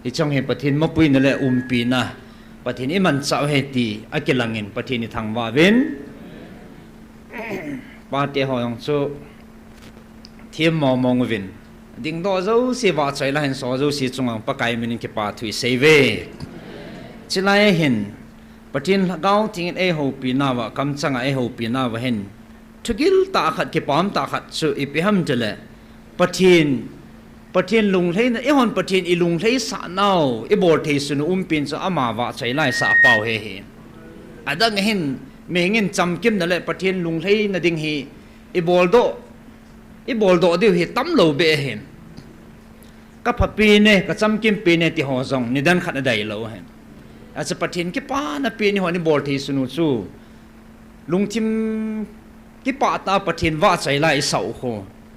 ที่จงเห็นปฏินิมปุยนั่นแหละปีนะปฏินิมันสาวเหตีอากิลังเงินปฏินิทางว่าเว้นปาเตหอยองซูเทียมมองวินดิ่งดอเจ้าสิว่าใจละเห็นสอเจ้าสิจงอังปะไกมินิกิปาถุยเซเวจิลายเห็นปะทินเกาทิ้งหูปีนาวะคำจังหูปีนาวะเห็นทุกิลตาขัดกิปามตาขัดสุอิปิฮัมเจเลปะทินลุงเทนหอนปะทินอีลุงเทสานาวอีโบเทสุนปินจะอามาวะใจไล่สาเปาเฮอดังเห็นเมงินจำกิมนั่นแหละปะทินลุงเทนดิ่งฮีอีโบลโดเดียวเห็นตั้มโลเบเห็นก็พับปีเนี่ยก็จำกิมปีเนี่ยที่หัวซองนี่ดันขัดได้โลเห็นอาจจะปะทินกิป้านะปีนี่หัวนี่บอลที่สนุสูลุงทิมกิป้าตาปะทินว่าใจไล่เสาโค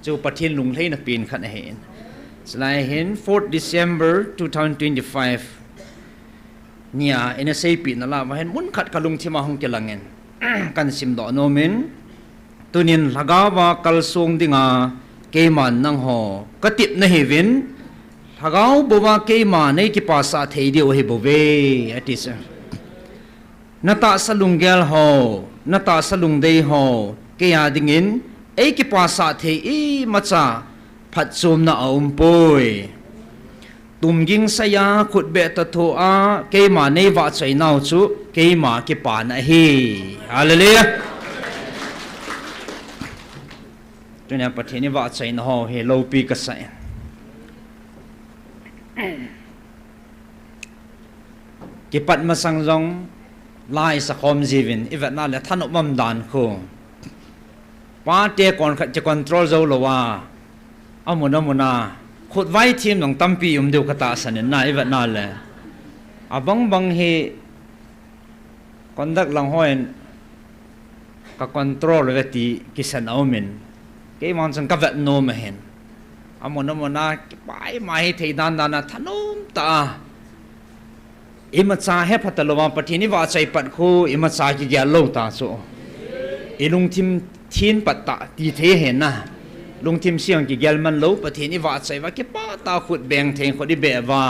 จูปะทินลุงเทนะปีนขัดเห็นสไลเห็น 4th December 2025เนี่ยเอ็นเอสปีนั่นละว่าเห็นมุนขัดกับลุงที่มาห้องเจริญเงินกันสิมดอกโนมินตัวนี้หลักว่ากัลส่งดิ่งเกมันนังหอกติบในเฮวินหากเอาบัวเกมันในกิปาสาเทียดีโอเฮบเวอติสนาตาสลุงเกลหอนาตาสลุงเดยหอเกียดิ่งินไอกิปาสาเทียมาจ้าพัดซูมนาอุมปุยตุมยิงสยาขุดเบตโตอาเกมันในวัดใจนาวจุเกมันกิปานะเฮฮาเลลูยาตัวนี้ประเทศนี้ว่าใจนอเฮโลปีกษัตริย์กิปัดมาสังจงไล่สักคมจีวินอีเวนนั่นแหละท่านอุบัมดานคูป้าเตะก่อนจะคอนโทรลเจ้าละว่าอามุนาขุดไว้ทีมของตั้มปีเดียวกตาสันนิษฐานอีเวนนั่นแหละอาบังเฮคนดักหลังห้อยกับคอนโทรลเวทีกิสันเอามินเกี่ยมันสังกัดโนมเห็นอามุนไปมาให้ที่ด้านทนุมตาอิมัตสาเหพัตลวาปฏินิวาใจปัดคู่อิมัตสากิเกลโลตาโซอิลุงทิมทีนปัตตาตีเทเห็นนะลุงทิมเสียงกิเกลมันโลปฏินิวาใจว่ากิป้าตาขุดแบงเทงคนที่เบว่า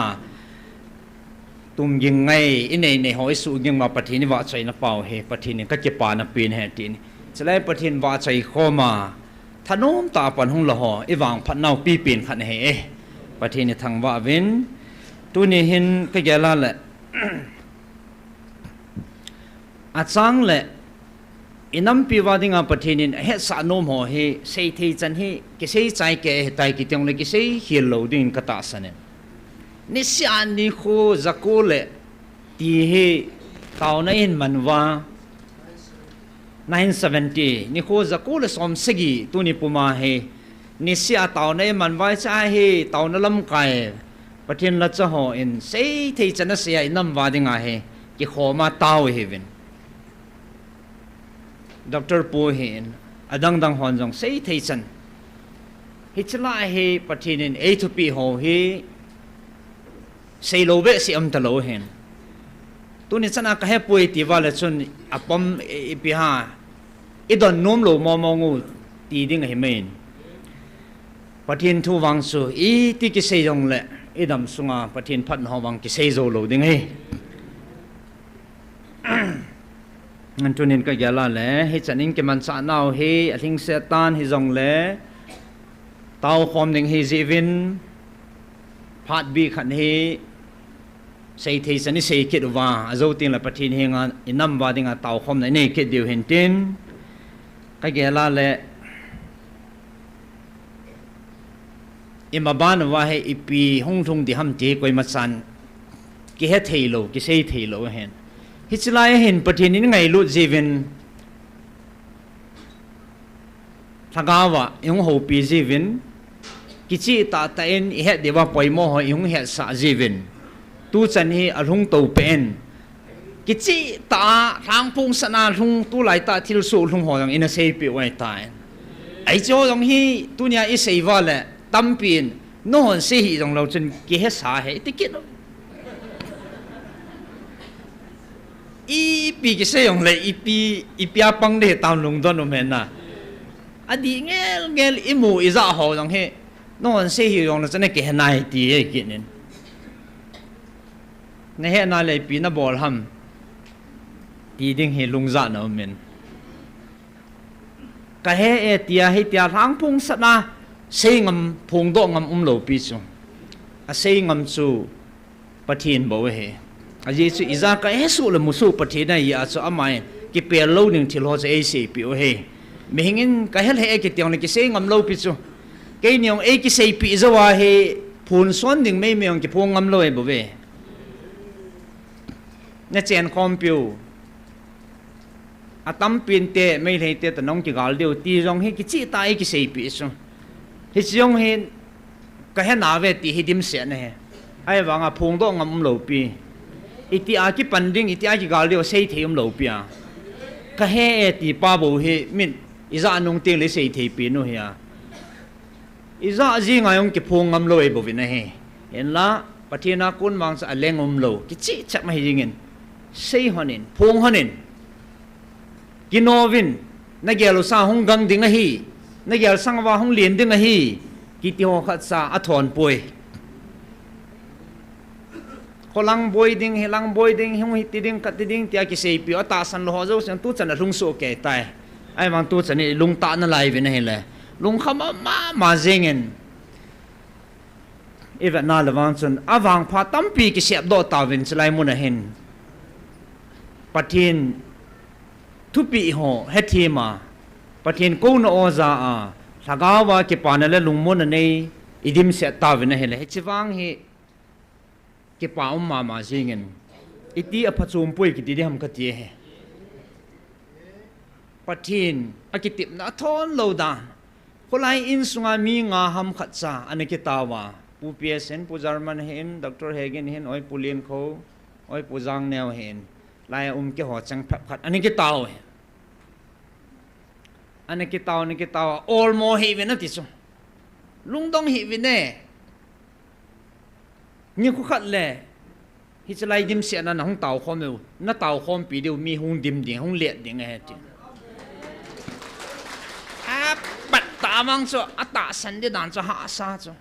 ตุมยังไงอินในหอยสูยังมาปฏินิวาใจนับเป่าเฮปฏินิก็จะปานับปีนเหตุนี้จะไล่ปฏินิวาใจเข้ามาทนุมตาปันหงละหออีวางพันนาปีเปลี่ยนขันเหประเทศในทางว่าเว้นตัวนี้เห็นก็แก่ละแหละอาจารย์แหละอินัมปีว่าดิ่งประเทศนี้เฮสานมหอเฮเสยที่จันเฮกิเสยใจแก่ตายกิจงเลยกิเสยเฮียโลดิ่งกตาสันนิสยานิโคจักโกเละตีเฮเท่านั้นมันว่า970นี่โคจะกูเลยสมสกีตัวนี้ปุ่มเฮนี่เสียตาวในมันไว้ใช่เฮตาวนั่นลำไก่ประเทศรัชหออินเสียที่จะนั่นเสียอินน้ำว่าดิ่งเฮกี่ขอมาตาวเฮวินดร.ปูเฮนอดังหอนจงเสียที่ฉันฮิตลาเฮประเทศนี้เอทูปีหอเฮเสียโลเบสิอัมตะโลเฮนตัวนี้ฉันอาจจะให้ป่วยที่ว่าเลยส่วนอัปมอีพิหาอีดอนนุ่มโลมองงูตีดิ่งให้เมนประเทศทูวังสูอีที่กิเซยงเละอีดำสุงาประเทศพันหอวังกิเซยโซโลดิ่งให้งั้นตัวนี้ก็ยาละแหละให้ฉันนิ่งกิมันสานเอาให้อธิงเสตานให้จงเละเต้าคอมดิ่งให้จีวินพัดบีขันให้ใส่ที่สันนิษฐานคิดว่าอาจจะติงละประเทศเฮงอินัมว่าดิ่งเต้าคอมในนี้คิดเดียวเห็นตินก็แก่ละแหละอิมาบ้านว่าให้อีปีห้องทงที่ห้ามเจกวยมาสันกิเฮเทโลกิเซเทโลเห็นฮิตลายเห็นประเทศนี้ไงลุจีวินทักาวะยงหูปีจีวินกิจิตาตาเอ็นเฮเดว่าปอยโมหยงเฮสาจีวินตู้จันฮีอารมณ์ตัวเป็นกิจิตาทางพุงสนาลุงตู้ไหลตาทิลสูลุงหอยังอินเซปิไว้ตาย ai cho dòng hi tu nia is sei va le tam pin no hon se hi dòng lâu chân kia hết sa he ti kit i pi cái se dòng le i pi apang de tam lung don no men na adi ngel imu iza ho dòng he no hon se hi dòng lo chân ke nai ti e kit nen ne he na le pi na bol ham ti ding he lung za no men ka he tia thang phung sat na sei ngam phung do ngam lo pi chu a sei ngam chu pathin bo he a ji chu iza ka he su le musu pathina ya chu amai ki pe lo ning thil ho che se pi o he mehingin ka hel he ki tiang le ki sei ngam lo pi chu ke niong e ki sei pi zawa he phun son ding me meong ki phung ngam lo e bo ve na chen compu atam pin te me le te tanong ki gal deu ti rong he ki chi ta e ki sei pi chu hi chiong he ka he na ve ti hi dim se na he ai wanga phung do ngam lo pi iti a ki panding iti a ki gal deu sei theum lo pi a ka he ti pa bo he min iza nong te le sei the pi no he a iza ji nga yong ki phung ngam lo e bo vi na he en la pathina kun mang sa aleng lo ki chi chak ma hi jingin sei honin phung honin kinovin na gelo sa hong gang ding a hi na gel sang wa hong lien ding a hi ki ti ho khat sa a thon poi kholang boy ding helang boy ding hong hi ti ding kat ti ding tia ki sei pi ata san lo ho zo san tu chan lung so ke tai ai wang tu chan ni lung ta na lai vi na he le lung khama ma zingen even na lawang chun awang pha tampi ki sep do ta vin chlai mun a hin pathin thupi ho hethima pathin ko no oza a thagawa ke panale lungmon nei idim se ta vin hele chiwang hi ke pa ma ma jingen iti a phachum pui ki ti ham ka ti he pathin akitip na thon lo da kholai in sunga mi nga ham khatsa anake tawa pu psn pu german hen dr hegen hen oi pulin kho oi pujang neo hen lai ke ho chang phat anake taw anake taw all mo hi ve na ti chu lungdong hi ve ne ni khu khat le hi chalai dim se na hong taw khom eu na taw khom pi deu mi hung dim ding hong let ding he ti a pat ta mang chu ata san de dan chu ha sa chu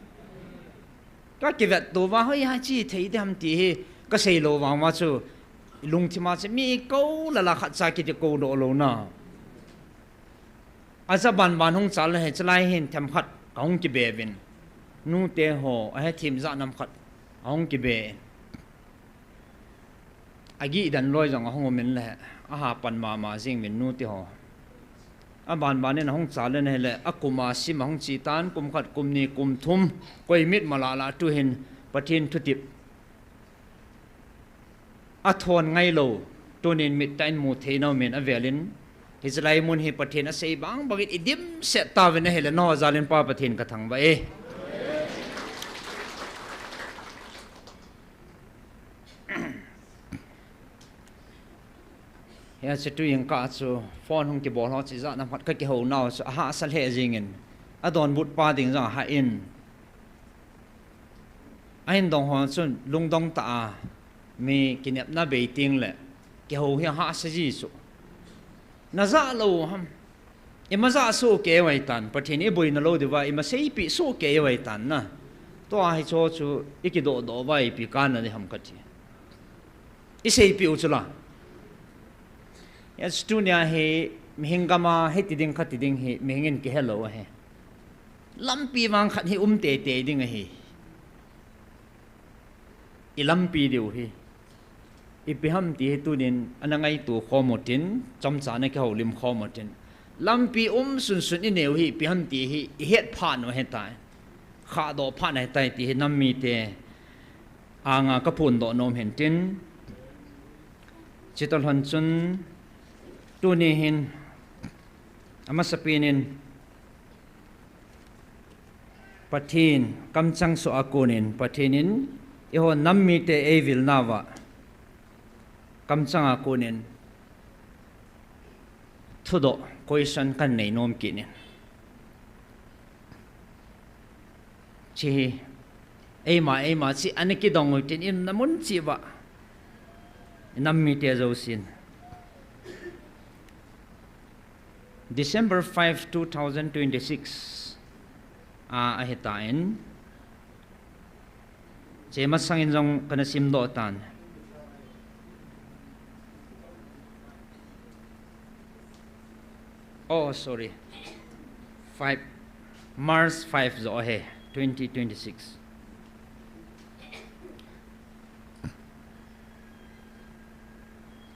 ka ki vet tu wa hoi ha chi thei dam ti hi ka sei lo wa ma chu lung thi ma che mi ko la la khat sa ki te ko do lo na aza ban hong chal he chalai hin tham khat kaung ki be vin nu te ho a he thim za nam khat ong ki be agi dan loi jong hong men le a ha pan ma jing min nu te ho a ban ne hong chal le le akuma sim hong chi tan kum khat kum ni kum thum koi mit malala tu hin pathin thutip a thon ngai lo tunin mit tain mu theino men avelin Israel mun hi pathin a sei bang bagit idim se ta ve na hele no zalin pa pathin ka thang ba e ya se tu yang ka chu phone hong ki bol ho chi za na phat ka ki ho naw chu ha sal he jingin adon but pa ding za ha in ain dong ho chun lung dong ta mi kinep na be ting le ki ho hi ha sa ji chu na za lo ham ima za so ke wai tan pathin e boi na lo de wa ima sei pi so ke wai tan na to ai cho chu ikido do wai pi kan na ham ka ti i sei pi u chula ya stunia he mihingama he tiding khatiding he mihingin ke hello he lampi wang khat hi te ding he i lampi deu hi ipiham ti tunin anangai tu khomotin chamcha ne ke holim khomotin lampi sun in neu hi piham ti hi het pha no he tai kha do pha nai tai ti nammi te anga ka phun do nom hen tin chitol han chun tuni hin ama sapinin pathin kamchang so akunin pathinin iho nammi te evil nawa kamchanga kunin thudo question kan nei nom kinin chi ema chi aniki dong tin in namun chi ba nammi te zo sin December 5 2026 a hetain chema sangin jong kana sim do tan oh sorry 5 March 5 zo he 2026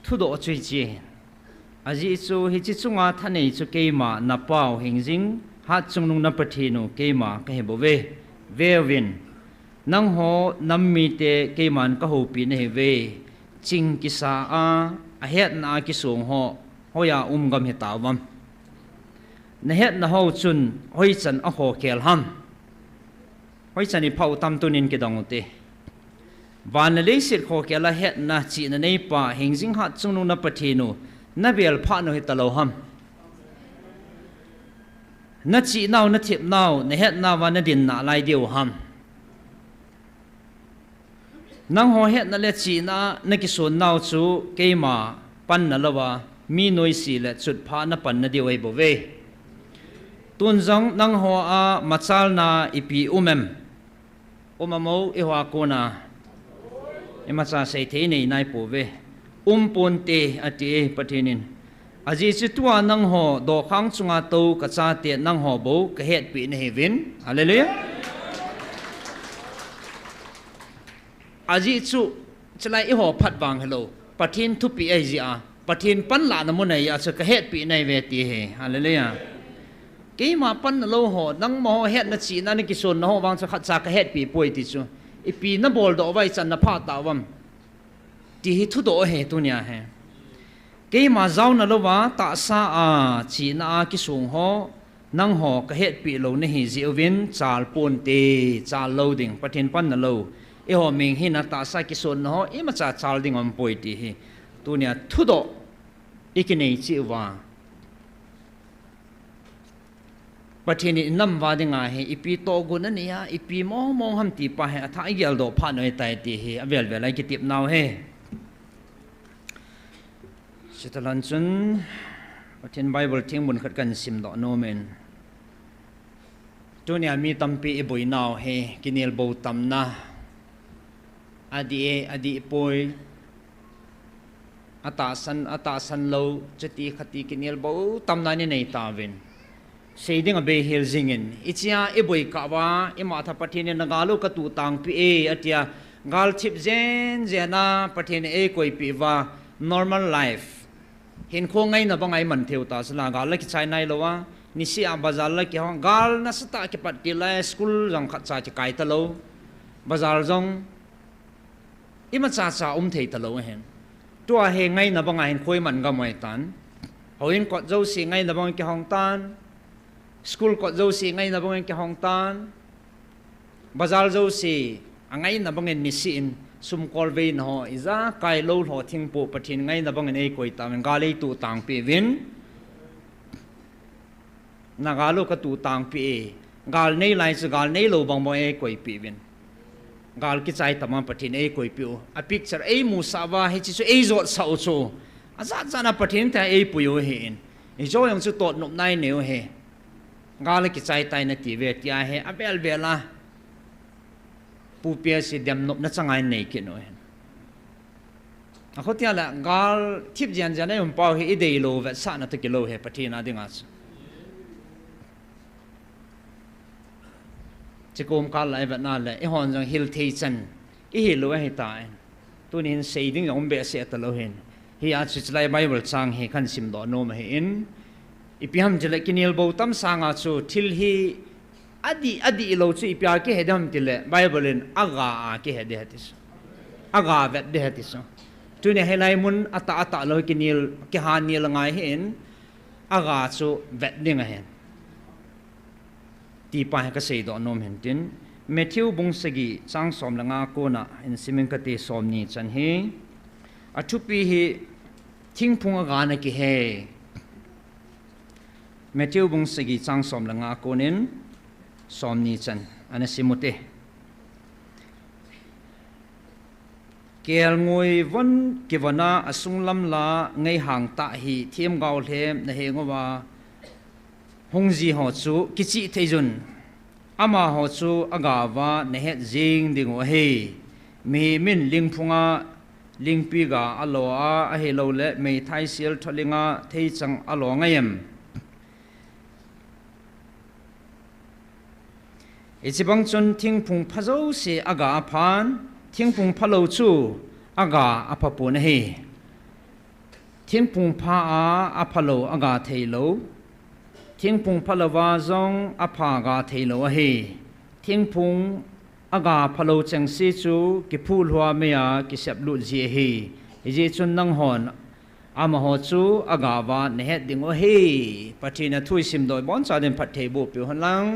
thu do chui chi aji chu hi chi chunga thanei chu keima na pau hingjing hat chungnung na pathinu keima ka he bove vewin nang ho nammi te keiman ka ho pi ne ve ching ki sa a het na ki sung ho hoya gam he tawam na het na ho chun hoi chan a ho kel ham hoi chani phau tam tunin ki dong te van le sit kho kela het na chi na nei pa hingjing hat chungnung na pathinu na bel pha no he talo ham na chi naw na thip naw na het na wa na din na lai deu ham nang ho het na le chi na ki son naw chu keima pan na lawa mi noi si le chut pha na pan na deu ei bo ve tun jong nang ho a machal na ipi umamo e wa ko na e macha sei the nei nai po ve pon te ati pathinin aji chi tua nang ho do khang chunga to ka cha te nang ho bo ka het pi ne hevin hallelujah aji chu chlai i ho phat wang hello pathin thu pi ai ji a pathin pan la na mo nei a cha ka het pi nei ve ti he hallelujah ke ma pan lo ho nang mo het na chi na ni ki son no ho wang cha khat cha ka het pi poi ti chu i pi na bol do vai chan na pha ta wam ti hi thu do he tu nya he ke ma zau na lo wa ta sa a chi na ki sung ho nang ho ka het pi lo ne hi ji ovin chal pon te chal loading pathin pan na lo e ho ming hi na ta sa ki son no e ma cha chal ding om poi ti hi tu nya thu do ikinei chi wa pathin ni nam wa dinga he ipi to gun ani ya ipi mo ham ti pa he atha gel do pha noi tai ti hi avel vel ai ki tip naw he Sitalan chun pathin Bible thing mun khat kan sim do no men tunia mi tampi e boi naw he kinil bo tam na adi poi ata san lo chati khati kinil bo tam na ni nei ta vin seiding a be hil zingin ichia e boi ka wa e ma tha pathin na galu ka tu tang pi e atia gal chip zena pathin e koi pi wa normal life hin kho ngai na bangai man theu ta sala gal la ki chai nai lo wa ni si a bazar la ki hong gal na sta ki pat ki la school jang khat cha ki kai ta lo bazar jong ima cha thei ta lo hen to a he ngai na bangai hin khoi man ga moi tan hoin ko zo si ngai na bang ki hong tan school ko zo si ngai na bang ki hong tan bazar zo si angai na bang ni si in sum kol ve no iza kai lo ho thing po pathin ngai na bang nei koi ta men gali tu tang pe vin na galo ka tu tang pe gal nei lai chu gal nei lo bang mo e koi pe vin gal ki chai tama pathin e koi pi a picture e mu sa wa he chi chu e zo sa o chu aza chana pathin ta e pu yo he in e zo yang chu tot nop nai neu he gal ki chai tai na ti ve tia he a bel bela pu pia si dem nop na changai nei ki no hen a khotia la gal thip jan jan em pau hi idei lo ve sa na te ki lo he pathina dinga chikom kal lai va na le e hon jang hil thei chan i hi lo he ta tunin seiding ong be se ta lo hen hi a chichlai bible chang he khan sim do no ma he in ipiam jele kinil bo tam sanga chu thil hi adi lo chu ipya ke hedam tile bible in aga ke hede hatis aga vet de hatis tune helai mun ata lo kinil ke hanil ngai hen aga chu vet ding a hen ti pa ka sei do nom hen tin Matthew bung sagi chang som langa ko na in simen ka te som ni chan he athupi hi thing phung aga na ki he Matthew bung sagi chang som langa ko nin som ni chan ana simute kel ngoi von kivana asung lam la ngai hang ta hi thiam gaw them na he ngowa hongji ho chu kichi theijun ama ho chu agawa ne het jing ding o he mi min lingphunga lingpiga aloa a he lo le me thai sial tholinga thei chang alo ngayem ichibang chun thingphung phazo se aga aphan thingphung phalo chu aga apapu na he thingphung pha a aphalo aga theilo thingphung phalawa zong apha ga theilo a he thingphung aga phalo changsi chu ki phul hwa meya ki saplu ji he je chun nang hon ama ho chu aga wa ne het ding o he pathina thui sim doi bon cha den phat thei bo pi hon lang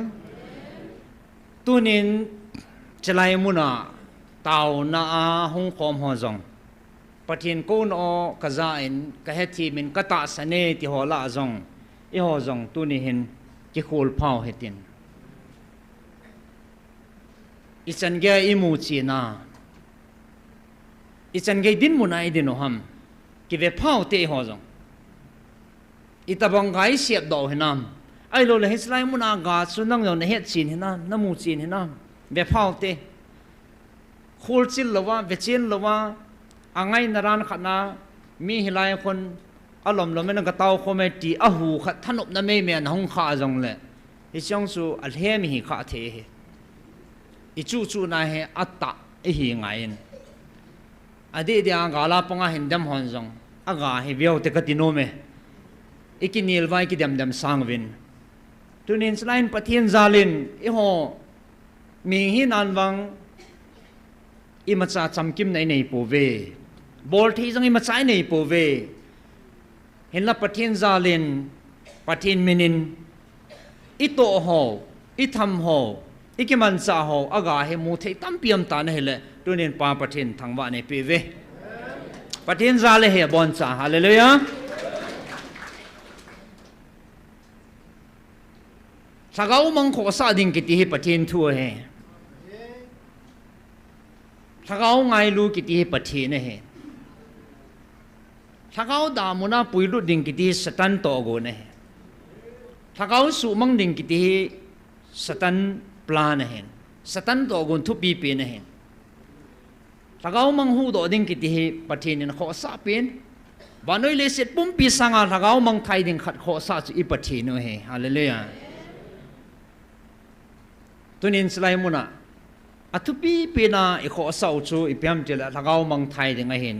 tunin chalai muna tau na a hong khom ho zong pathin ko no kaza in ka he thi min ka ta sane ti ho la zong i ho zong tu ni hin ki khul phau hetin ichan ge imu chi na ichan ge din munai din ham ki ve phau te ho zong itabang gai siap do hinam ai lo le hislai muna ga chu nang yo ne het chin hina namu chin hina ve phau te khul chil lawa ve chin lawa angai naran khana mi hilai khon alom lo men ga taw khome ti a hu kha thanop na me men hong kha jong le hi chong su al he mi hi kha the he i chu chu na he atta e hi ngain ade dia ga la panga hindam hon jong aga hi veo te ka ti no me ikinil vai ki dam dam sang win tunin slain pathian zalin i ho mi hi nan wang i ma cha chamkim nei nei po ve bol thi jang i ma chai nei po ve hinla pathian zalin pathian minin ito ho itham ho ikiman cha ho aga he mu thei tam piam ta na hele tunin pa pathian thangwa ne pe ve pathian zale he bon cha hallelujah sagau mang kho sa ding ki ti pathian thu he sagau ngai lu ki ti pathian he sagau da muna puilu ding ki ti satan to go ne sagau su mang ding ki ti satan plan he satan to gon thu pi pe ne he sagau mang hu do ding ki ti pathian in kho sa pin banoi le set pum pi sanga sagau mang thai ding khat kho sa chu i pathian no he hallelujah tunin slai muna atupi pina i kho sau chu i piam tela thagau mang thai de nga hin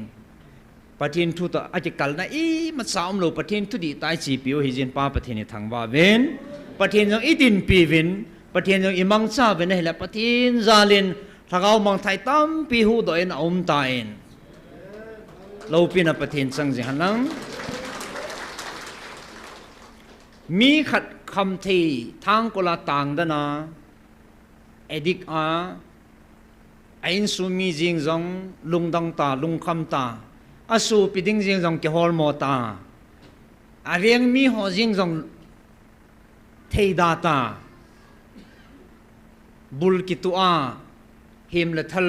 pathin thu ta atikal na i ma saum lo pathin thu di tai chi piu hi jin pa pathin ni thangwa ven pathin jong idin pi vin pathin jong imang cha ven hela pathin zalin thagau mang thai tam pi hu do en om ta en lo pina pathin sang ji hanang mi khat kham thi thang kola tang da na edik a ain su mi jing zong lung dang ta lung kham ta asu piding jing zong ke hol mo ta ariang mi ho jing zong thei da ta bul ki tu a him la thal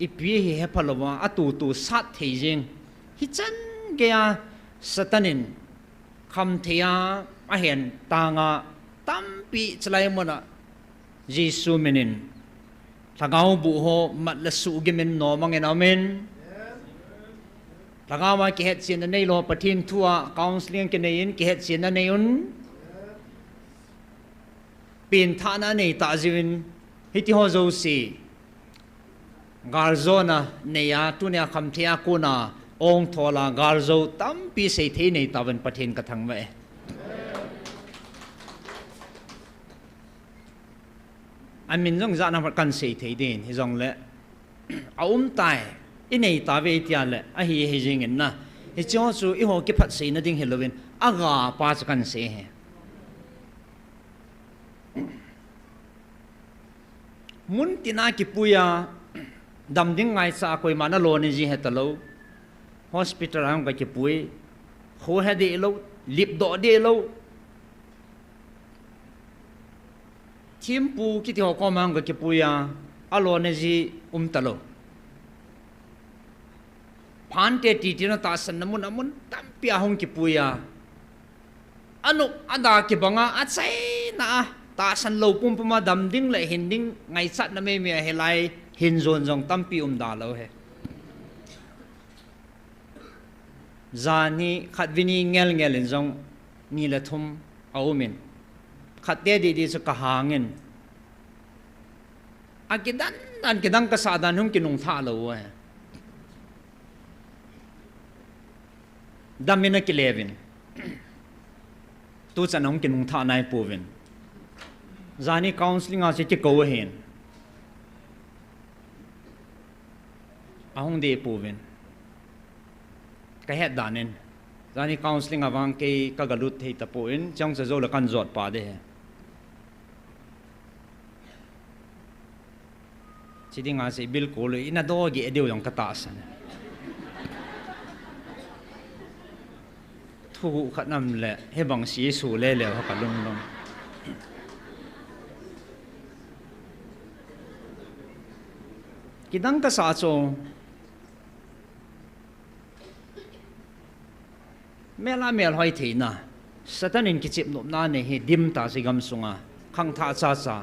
ipi hi he phalowa atu tu sat thei jing hi chan ge a satanin kham thea a hen tanga tampi chlai mona Jesu menin thagau bu ho mat la su ge men no mang en amen thagau ma ki het sin nei lo pathin thua counseling ke nei in ki het sin nei un pin thana nei ta jin hiti ho zo si garzona nei ya tu ne kham thia ko na ong thola garzo tampi sei the nei tawen pathin ka thang me anh mình giống dạng nào cần xây thấy đến thì giống lệ ông tài in này ta về tiền lệ à hi riêng anh na thì cho chú ý họ cái phát sinh nó tiếng Halloween à gà ba cho cần xây hè muốn tin ai kịp bùi à đầm tiếng ngày xa coi mà nó lo nên gì hết lâu hospital hàng cái kịp bùi khô hết đi lâu lip đỏ đi lâu team pu ki ti ho ko mang ga ki pu ya alo ne ji talo phan te ti ti na ta san namun tam pia hong ki pu ya anu ada ki banga a chai na ta san lo pum puma dam ding le hin ding ngai chat na me he lai hin zon jong tam pi da lo he zani khat vini ngel in jong ni la thum aumin khat de di chu ka hangin akidan ka sadan hum ki nung tha lo he damina ki levin tu chan hong ki nung tha nai povin zani counseling a se ki ko hen ahong de povin ka het danin zani counseling awang ke ka galut thei tapoin chang sa zo la kan zot pa de chiding a se bil ko le ina do gi edeu yong ka ta san thu khatnam le he bang si su le le ka lung long kidang ka sa cho mela mel hoi thi na satanin ki chip nop na ne he dim ta si gam sunga khang tha cha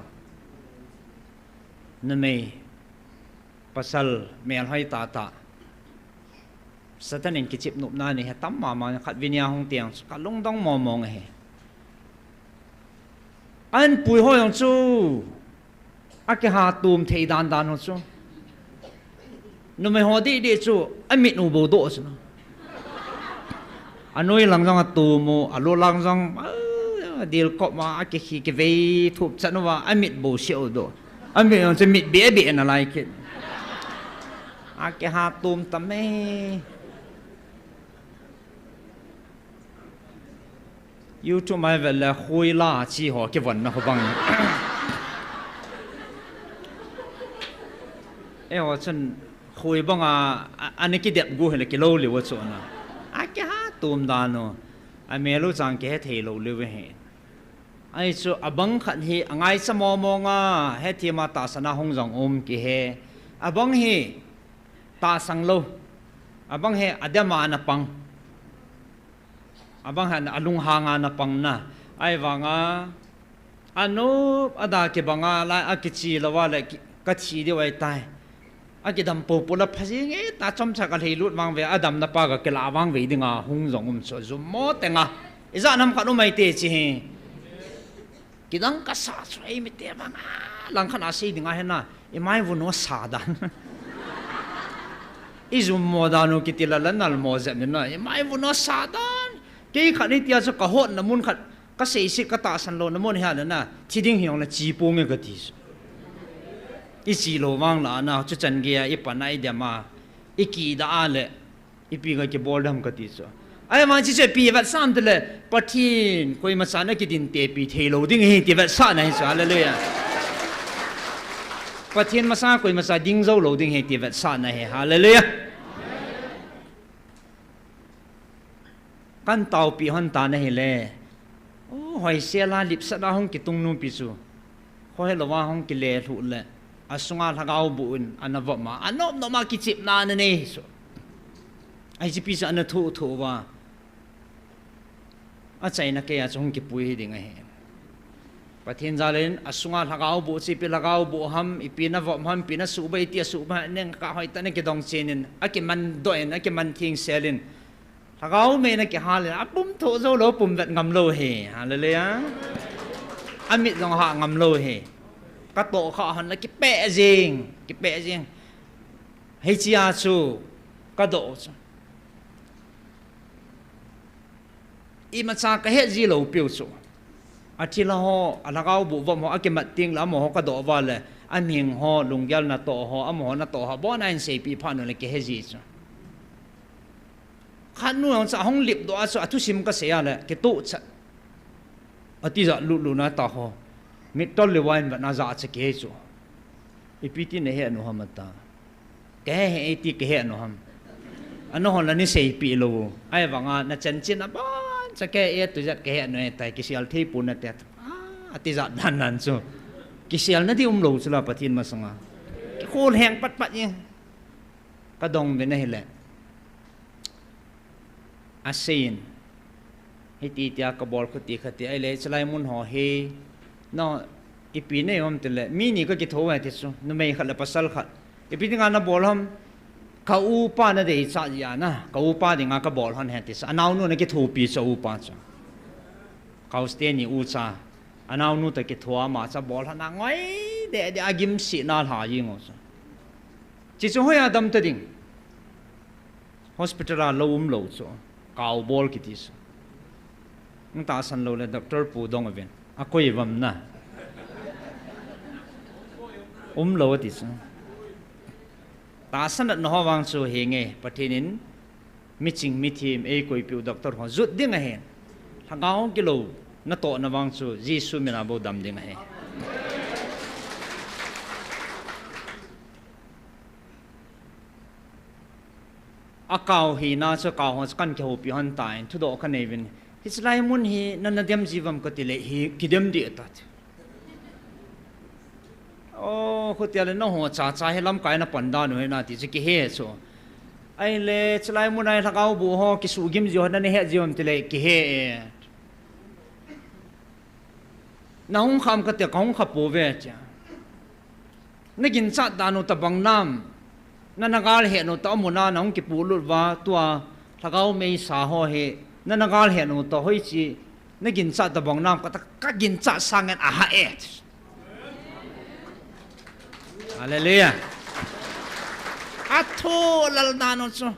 na me pasal mel hoi ta satanin ki chip nop na ne he tam ma khat vinya hong tiang ka long dong mo mong he an pui ho yong chu ake ha tum thei dan ho chu no me ho di chu amit nu bo do chu anoi lang jang tu mo alo lang jang dil ko ma ake khi ke ve thup chan wa amit bo siu do amit on se mit be na like it ake ha tum tam me YouTube mai vel la khui la chi ho ke von na ho bang e ho chen khui bang an ki dep gu hele ki lo le wa chu na ake ha tum da no a me lu chang ke thei lo le we he ai chu abang khat hi angai sa mo nga he thi ma ta sana hong jong ki he abang hi ta sang lo abang he adama na pang abang han alung hanga na pang na ai wanga anu ada ke banga la akichi lawa le ka chi de wai tai akidam popula phasi nge ta chom cha ka hei lut wang ve adam na pa ga ke la wang ve dinga hung jong so zo mo tenga iza nam kha no mai te chi he kidang ka sa choi mi te banga lang khana si dinga he na e mai vu no sa dan izum mo da no kitila lan al mo za na e mai vu no sa dan ke khani tia so ka hot na mun khat ka sei si ka ta san lo na mon ha na chiding hiong na chi po nge ka ti i chi lo wang la na chu chan ge i panai de ma i ki da ale i pi ga ke boldam ka ti so ai ma chi se pi va sam de le pathin koi ma sa na ki din te pi thei lo ding he ti va sa na hi so hallelujah pathin ma sa koi ma sa ding zo lo ding he ti va sa na he hallelujah kan tau pi hon ta na he le o hoi se la lip sa da hong ki tung nu pi su hoi lo wa hong ki le thu le asunga thagau buin anava ma anop no ma ki chip na na ne so ai ji pi sa na thu wa a chai na ke ya chong ki pui ding he pathin zalen asunga thagau bu chi pi lagau bu ham ipi na vom ham pi na su bai tia su ba neng ka hoi ta ne ki dong chenin a ki man doin a ki man thing selin thagau me na ki hal a pum tho zo lo pum vet ngam lo he hallelujah amit jong ha ngam lo he các bộ họ hẳn là cái bẹ riêng hay chia su các độ ima cha cái hết gì lâu biểu số à chỉ là họ là gạo bộ vợ họ cái mặt tiếng là họ các độ vào là anh hiền họ lùng gel na tổ họ âm họ na tổ họ bọn anh sẽ bị phản là cái hết gì chứ khăn nuôi họ không liệp độ số thu sim cái gì là cái tổ chất ở tí giờ lù na tổ họ mi tol le wain ba na za che ke chu ipiti ne he no hamata ke he ti ke he no ham ano hon la ni sei pi lo ai wanga na chen chin a ban cha ke e tu jat ke he no e tai ki sial thei pu na te ati za dan nan chu kisel na di lo sila patin masanga khol heng pat pat ye kadong be na hele asin hiti tia ka bol khuti khati ai le chlai mun ho he no ipi ne om tele mini ka ki thowa ti su no mei khala pasal khat ipi nga na bol ham ka u pa na de cha ya na ka u pa de nga ka bol han he ti sa anau nu na ki thu pi cha u pa cha ka ste ni u cha anau nu ta ki thoa ma cha bol han ngoi de agim si na ha yi ngo sa chi chu hoya dam ta ding hospital a lo lo cho kaw bol ki ti sa ng ta san lo le doctor pu dong aven akoi vam na lo ti sa ta san no hawang chu henge patinin miching mithim e koi pu doctor ho zut ding a hen thangao kilo na to na wang chu jisu mena bo dam ding a he akaw hi na cha kaw ho kan ke ho pi han tai thu do kan evin hislai mun hi nan dem jivam ko tile hi kidem di ta o khotiale no ho cha cha helam kai na panda no na ti ki he so ai le chlai mun ai thakau bu ho ki su gim jo na ne he jiom tile ki he na hung kham ka te kaung kha po ve cha na gin cha da no ta bang nam na nagal he no ta mu na nong ki pu lu wa tua thakau mei sa ho he na nagal he no to hoi chi na gin cha ta bang nam ka gin cha sangen a ha e Hallelujah. Atho lal nano so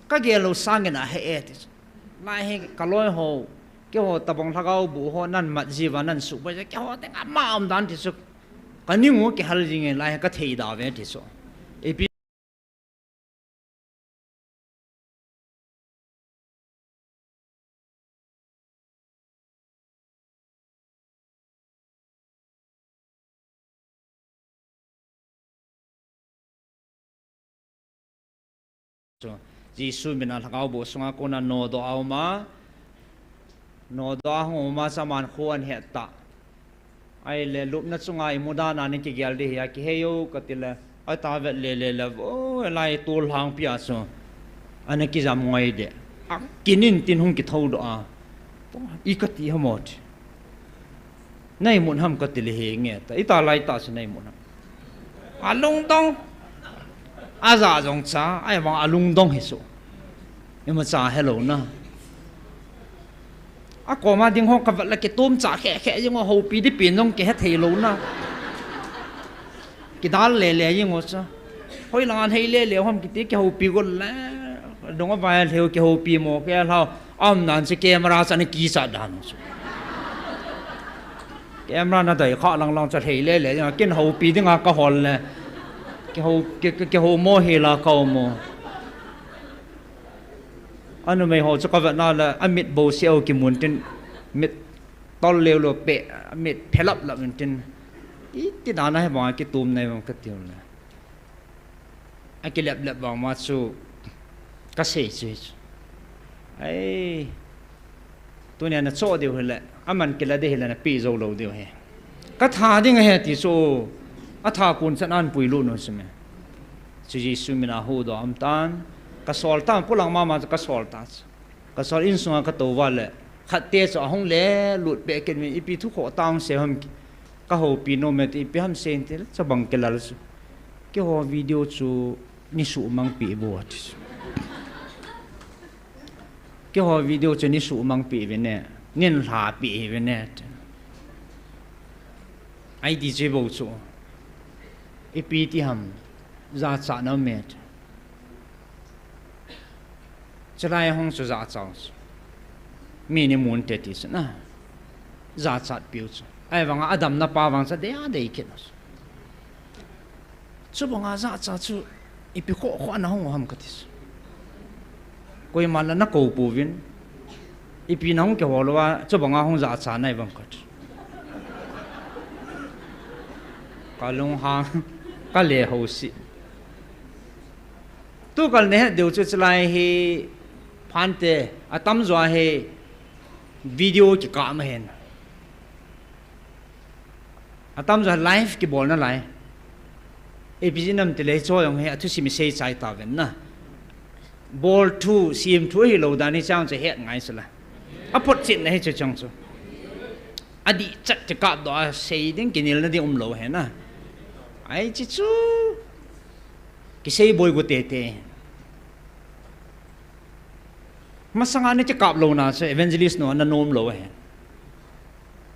kagelo sangen a he etis. Na he kaloi ho ke ho tabong thagau bu ho nan mat jiwa nan su ba ke ho te ma am dan ti su kaningu ke hal jing la ka thei da ve ti so. Epi Jisu mina thakau bo sunga kona no do auma no do ho ma saman khuan he ta ai le lup na chunga I muda na ni ki gyal de ya ki heyo katila ai ta vet le la o lai tul hang pia so ane ki jam ngoi de kinin tin hung ki thau do a I ka ti hamot nei mun ham ka ti le he nge ta I ta lai ta se nei mun alung dong aza jong cha ai wang alung dong he so em cha hello na a ko ma ding ho ka la ke tom cha khe khe jing ho pi di pin dong ke he thei lo na ki dal le le jing ho cha hoi lang an hei le le hom ki ti ke ho pi go la dong ba le ke ho pi mo ke la am nan se camera sa ni ki sa dan so camera na dai kha lang lang cha thei le le kin ho pi ding a ka hol le ke ho mo he la ka mo anu mai ho cha ka na la amit bo seo ki mun tin mit tol leo lo pe mit phelap la mun tin I ti da na he ba ki tum nei ka tiu la a ki lep lep ba ma chu ka se chu ai tu ne na cho de hele aman ki la de hele na pi zo lo de he ka tha ding he ti so a tha kun san an pui lu no sme chu ji su mina ho do am tan ka sol tan pulang mama ka sol ta ka sol in sunga ka to wa le khat te so hong le lut pe ken mi ipi thu kho tang se ham ka ho pi no me ti pi ham sen te cha bang ke lal su ke ho video chu ni su mang pi bo at ke ho video chu ni su mang pi ve ne nin la pi ve ne ai di je bo chu ipi ti ham za cha na met chalai hong su za chao mi ni mun te ti na za chat piu chu ai wanga adam na pa wang cha de a de ke no chu bonga za cha chu ipi kho kho na hong ham ka ti koi man na ko pu vin ipi na hong ke ho lo wa chu bonga hong za cha nai wang ka ka lung hang ka le ho si tu kal ne deu chu chlai hi phante atam zwa he video ki ka ma hen atam zo life ki bol na lai epijinam tele cho yong he athu simi sei chai ta ven na bol thu sim thu hi lo dani chang che het ngai sala apot chin na he che chang chu adi chat che ka do sei ding kinil na di lo he na ai chi chu ki sei boy go te te masanga ni che kap lo na se evangelist no na nom lo he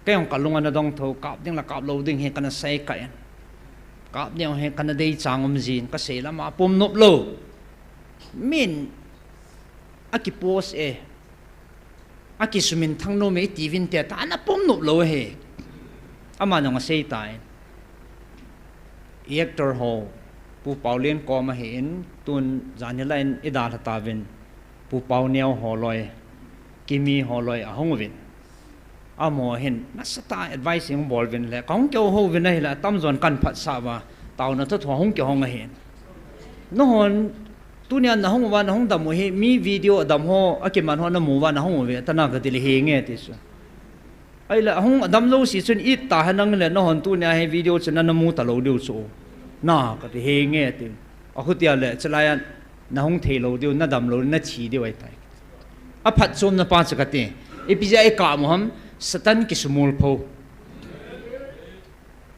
cái ông cả lung anh đông thâu cáp tiếng là cáp lâu tiếng hiện cái say cái cáp nhau hiện cái đây trang gì cái say là mà pom nộp lâu min aki post aki sumin thang no mấy tivin te ta na pom nộp lâu he ama nong say tai actor ho pu paulian ko ma hin tun janelain ida thata vin pu pau neo ho loi kimi ho loi a hong vin amo hin nasata advice yung bol vin le kong kyo ho vin la tam zon kan phat sa wa taw na to hong kyo hong hin no hon tunia na hong wa na hong dam hi mi video dam ho akiman ho na mu wa na hong ve ta na ga dil he nge ti su ai la hong dam lo si chun it ta hanang le no hon tunia he video chana na mu ta lo diu chu na ka ti he nge ti a khu tia le chalaya na hong the lo diu na dam lo na chi diu ai tai a phat chom na pa cha ka ti epija e ka mo ham Satan ki sumul po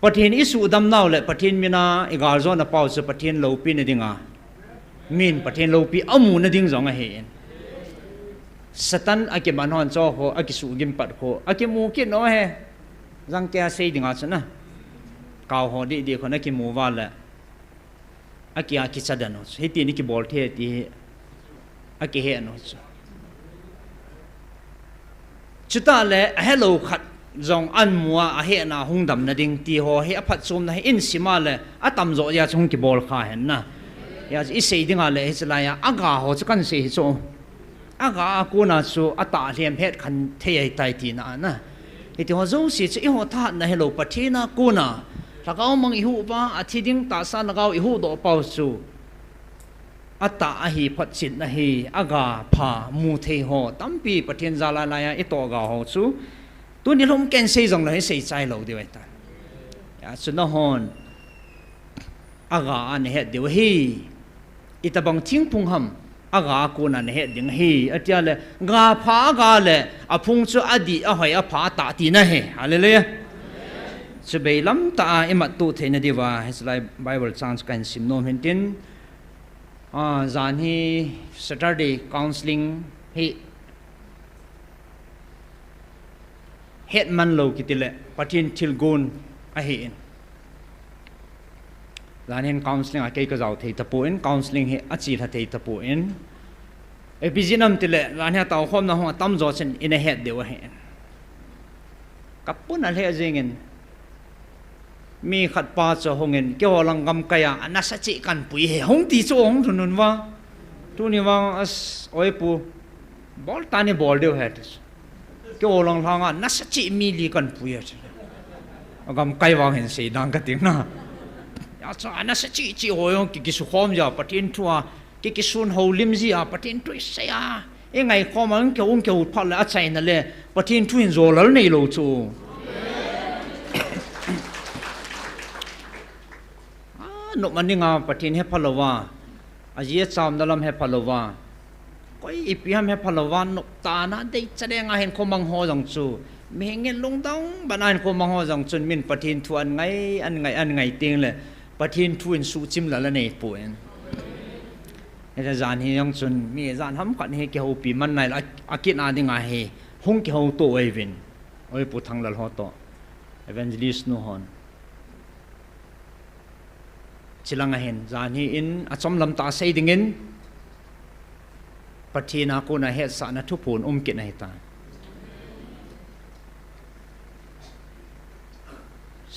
pathin isu dam naw le pathin mina igal zo na pau se pathin lo pi na dinga min pathin lo pi amu na ding zong a he Satan ake man hon cho ho ake su gim pat ko ake mu ki no he jang kya sei dinga chana kaw ho di ko na ki mu wa le ake chadano he ti ni ki bol the ti ake he no chuta le hello khat zong an mua a he na hung dam na ding ti ho he aphat chum na in sima le atam zo ya chung ki bol kha hen na ya i sei dinga le chla ya aga ho chakan se cho aga ku na chu ata lem het khan the ai tai ti na na iti ho zo si chi ho tha na hello pathina ku na lagaw mang i hu ba a thi ding ta sa lagaw i hu do pau chu ata ahi phat chin na hi aga pha mu the ho tampi pathian zala la ya ito ga ho chu tu ni lom ken sei jong la he sei chai lo de wai ta ya chu na hon aga an he de hi itabang thing phung ham aga ku na he ding hi atia le ga pha ga le a phung chu adi a hoi a pha ta ti na he hallelujah chu be lam ta emat tu the na diwa has like bible chance kan sim no mentin zan hi Saturday counseling hi het man lo kitile pathin thilgun a hi zan hin counseling a ke ka zau thei tapu in counseling hi a chi tha thei tapu in epizinam tile zan ha taw khom na ho tam zo chen in a het de wa he kapun al he jengin mi khat pa cho hongin ke holang gam kaya anasachi kan pui he hong ti cho hong thunun wa tu ni wa as oi pu bol tani bol deu het ke holang langa nasachi mi li kan pui he gam kai wa hen sei dang ka ting na ya cha anasachi chi hoyong ki su khom ja patin thua ki sun ho lim ji a patin tu se ya e ngai khom ang ke ung ke ut phal a chai na le patin tu in zo lal nei lo chu no maninga pathin he phalowa ajie cham dalam he phalowa koi ipiam he phalowa no ta na dei chadenga hen khomang ho jang chu mehenge lungdang banan khomang ho jang chun min pathin thu an ngai ting le pathin thu in su chim la la nei puen he zan hi yang chun mi zan ham khan he ke ho pi man nai akit a dinga he hung ke ho to oi vin oi pu thang lal ho to evangelist no hon chilang hen zan hi in achom lam ta sei dingin pathina ko na he sa na thu pun kit na ta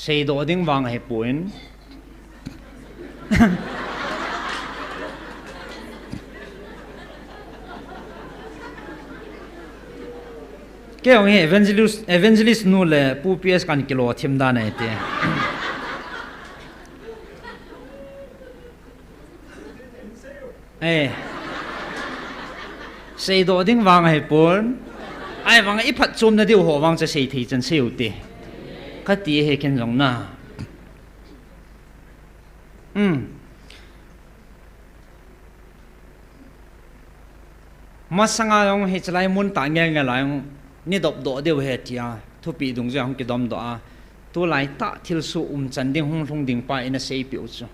sei do ding wang he puin ke ong he evangelist nu le pu ps kan kilo thim da na te sei do ding wang hai pon ai wang i phat chum na diu ho wang cha sei thei chan seu te khát tí hệ khen giống na mà sang ông hệ lại muốn tải nghe nghe lại ông ni đọc độ đều hệ tia thu bị đúng rồi ông cái đom đó tôi lại tạ thiêu su chân đinh hung hung đinh pa in a say biểu chứ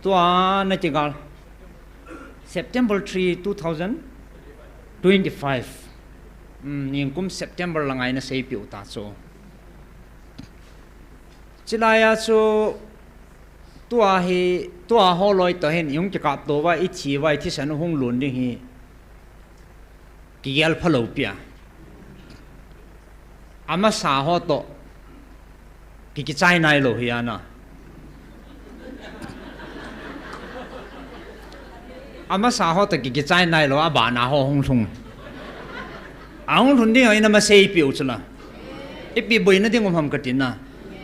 tôi na chỉ gal September 3 2025 nhưng cũng September là ngày na say biểu ta số chỉ là số tôi họ lôi tới hiện yung chỉ cắt đồ vậy ít chỉ vậy thì sẽ nó hung luôn đi hi kial phalo pia ama sa ho to ki chai nai lo hi ana ama sa ho to ki chai nai lo aba na ho hong thung ang thun ding ai na ma sei piu chula ipi boi na ding om katin na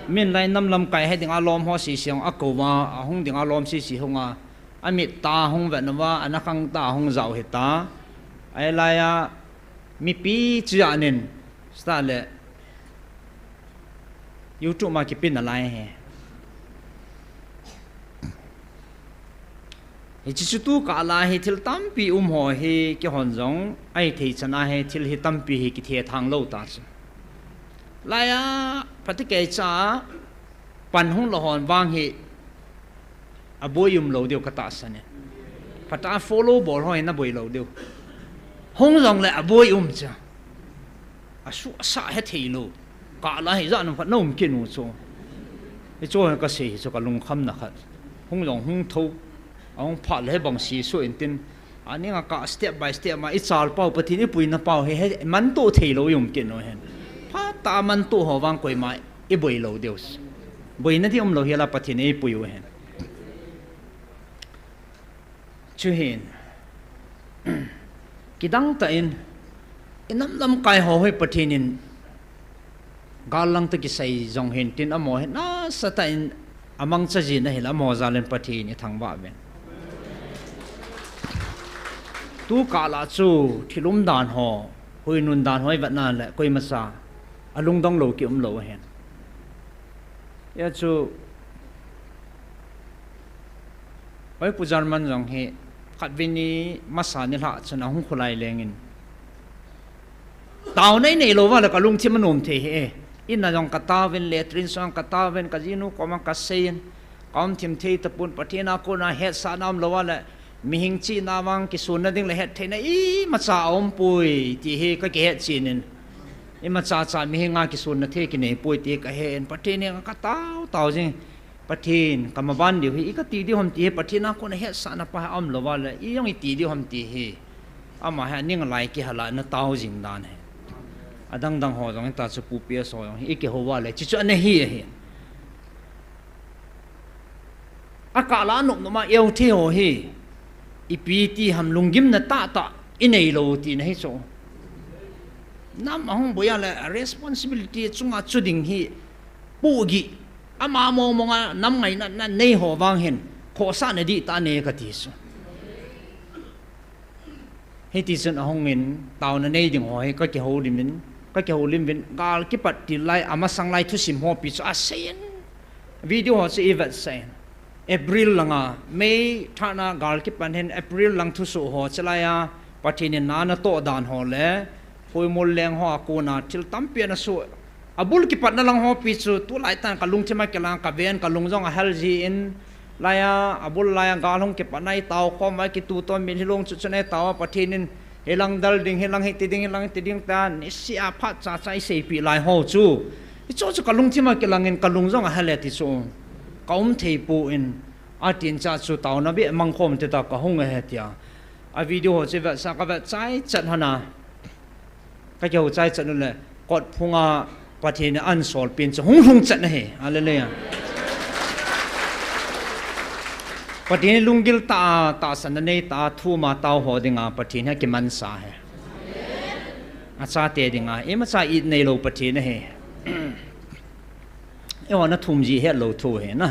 min lai nam lam kai he ding alom ho si siang akova ahung ding alom si honga amit ta hong ve nawa anakang ta hong zau he ta ai lai mi pi chia nen sta le YouTube mà cái pin là lai he chỉ tu cả là he thil tam pi ho he cái hòn giống ai thấy chana he thil he tam pi he cái thiệt thang lâu ta lai phát cái cha pan hong lo hòn vang he aboyum lo điều kata sane phát follow ball ho na boy lo điều hong giống lại aboyum cha asu sa he thei lo cả là hiện ra nó phát nôm kia nó cho cái chỗ cái gì cho cái lồng khăm nè khát hung lòng hung thâu ông phát lấy bằng xì số tin anh ấy cả step by step mà ít sao bao bát thì ít bùi nó bao hay mắn tổ thầy lâu dùng kia nó hen phát ta mắn tổ họ vang quay mãi ít bùi lâu điều bùi nó thì ông lâu hiện là bát thì ít bùi hen chưa hen cái đăng tại năm cái họ hơi bát thì nên galang to kisai jong hin tin amo he na sata in amang cha ji na hela mo zalen pathi ni thangwa ben tu kala chu thilum dan ho huinun dan hoi vatna le koi masa alung dong lo ki lo hen ya chu oi pujar man jong he khatvini masa ni la chana hung khulai lengin tao nei nei lo wa la kalung thi manom the he ina jong kata ven letrin song kata ven kazinu koma kasein kom thim thei tapun pathina ko na het sa nam lo wa la mihing chi nawang ki sun na ding le het theina i ma cha om pui ti he ka ke het chinin i ma cha cha mihinga ki sun na the ki nei pui ti ka hen pathini ka tau jing pathin kamaban diu hi ka ti di hom ti pathina ko na het sa na pa am lo wa la i yong i ti di hom ti hi ama ha ning lai ki hala na tau jing dan he adang dang ho dong ta chu pu pia so yong i ke ho wa le chi chu na hi he akala nok no ma eu the ho hi ipiti ham lungim na ta inei lo ti na hi so nam hong boya la responsibility chunga chuding hi pu gi ama mo mo nga nam ngai na nei ho wang hen kho sa na di ta ne ka ti so he ti sun hong in taw na nei ding ho he ka ke ho lim ka ke ho lim vin gal ki pat ti lai ama sang lai thu sim ho pi so a sen video ho se evat sen April langa May thana gal ki pan hen April lang thu so ho chalaya pathin na na to dan ho le hoi mol leng ho ko na til tampian na so abul ki pat na lang ho pi chu tu lai tan kalung chema ke lang ka ven kalung jong a hel ji in laya abul laya gal hong ke panai taw ko mai ki tu to min hilong chu chane taw pathin helang dal ding helang he ti ding tan isi a phat cha chai sei pi lai ho chu i chu chu kalung chema ke lang in kalung jong a hel ti so kaum thei pu in atin cha chu taw na be mang khom te ta ka hong he tia a video che va sa ka va chai chat hana ka jau chai chat le kot phunga pathin an sol pin chu hung chat na he hallelujah pathin lungil ta san nei ta thu ma taw ho dinga pathin ha ki man sa he acha te dinga ema cha I nei lo pathin he e wana thum ji he lo thu he na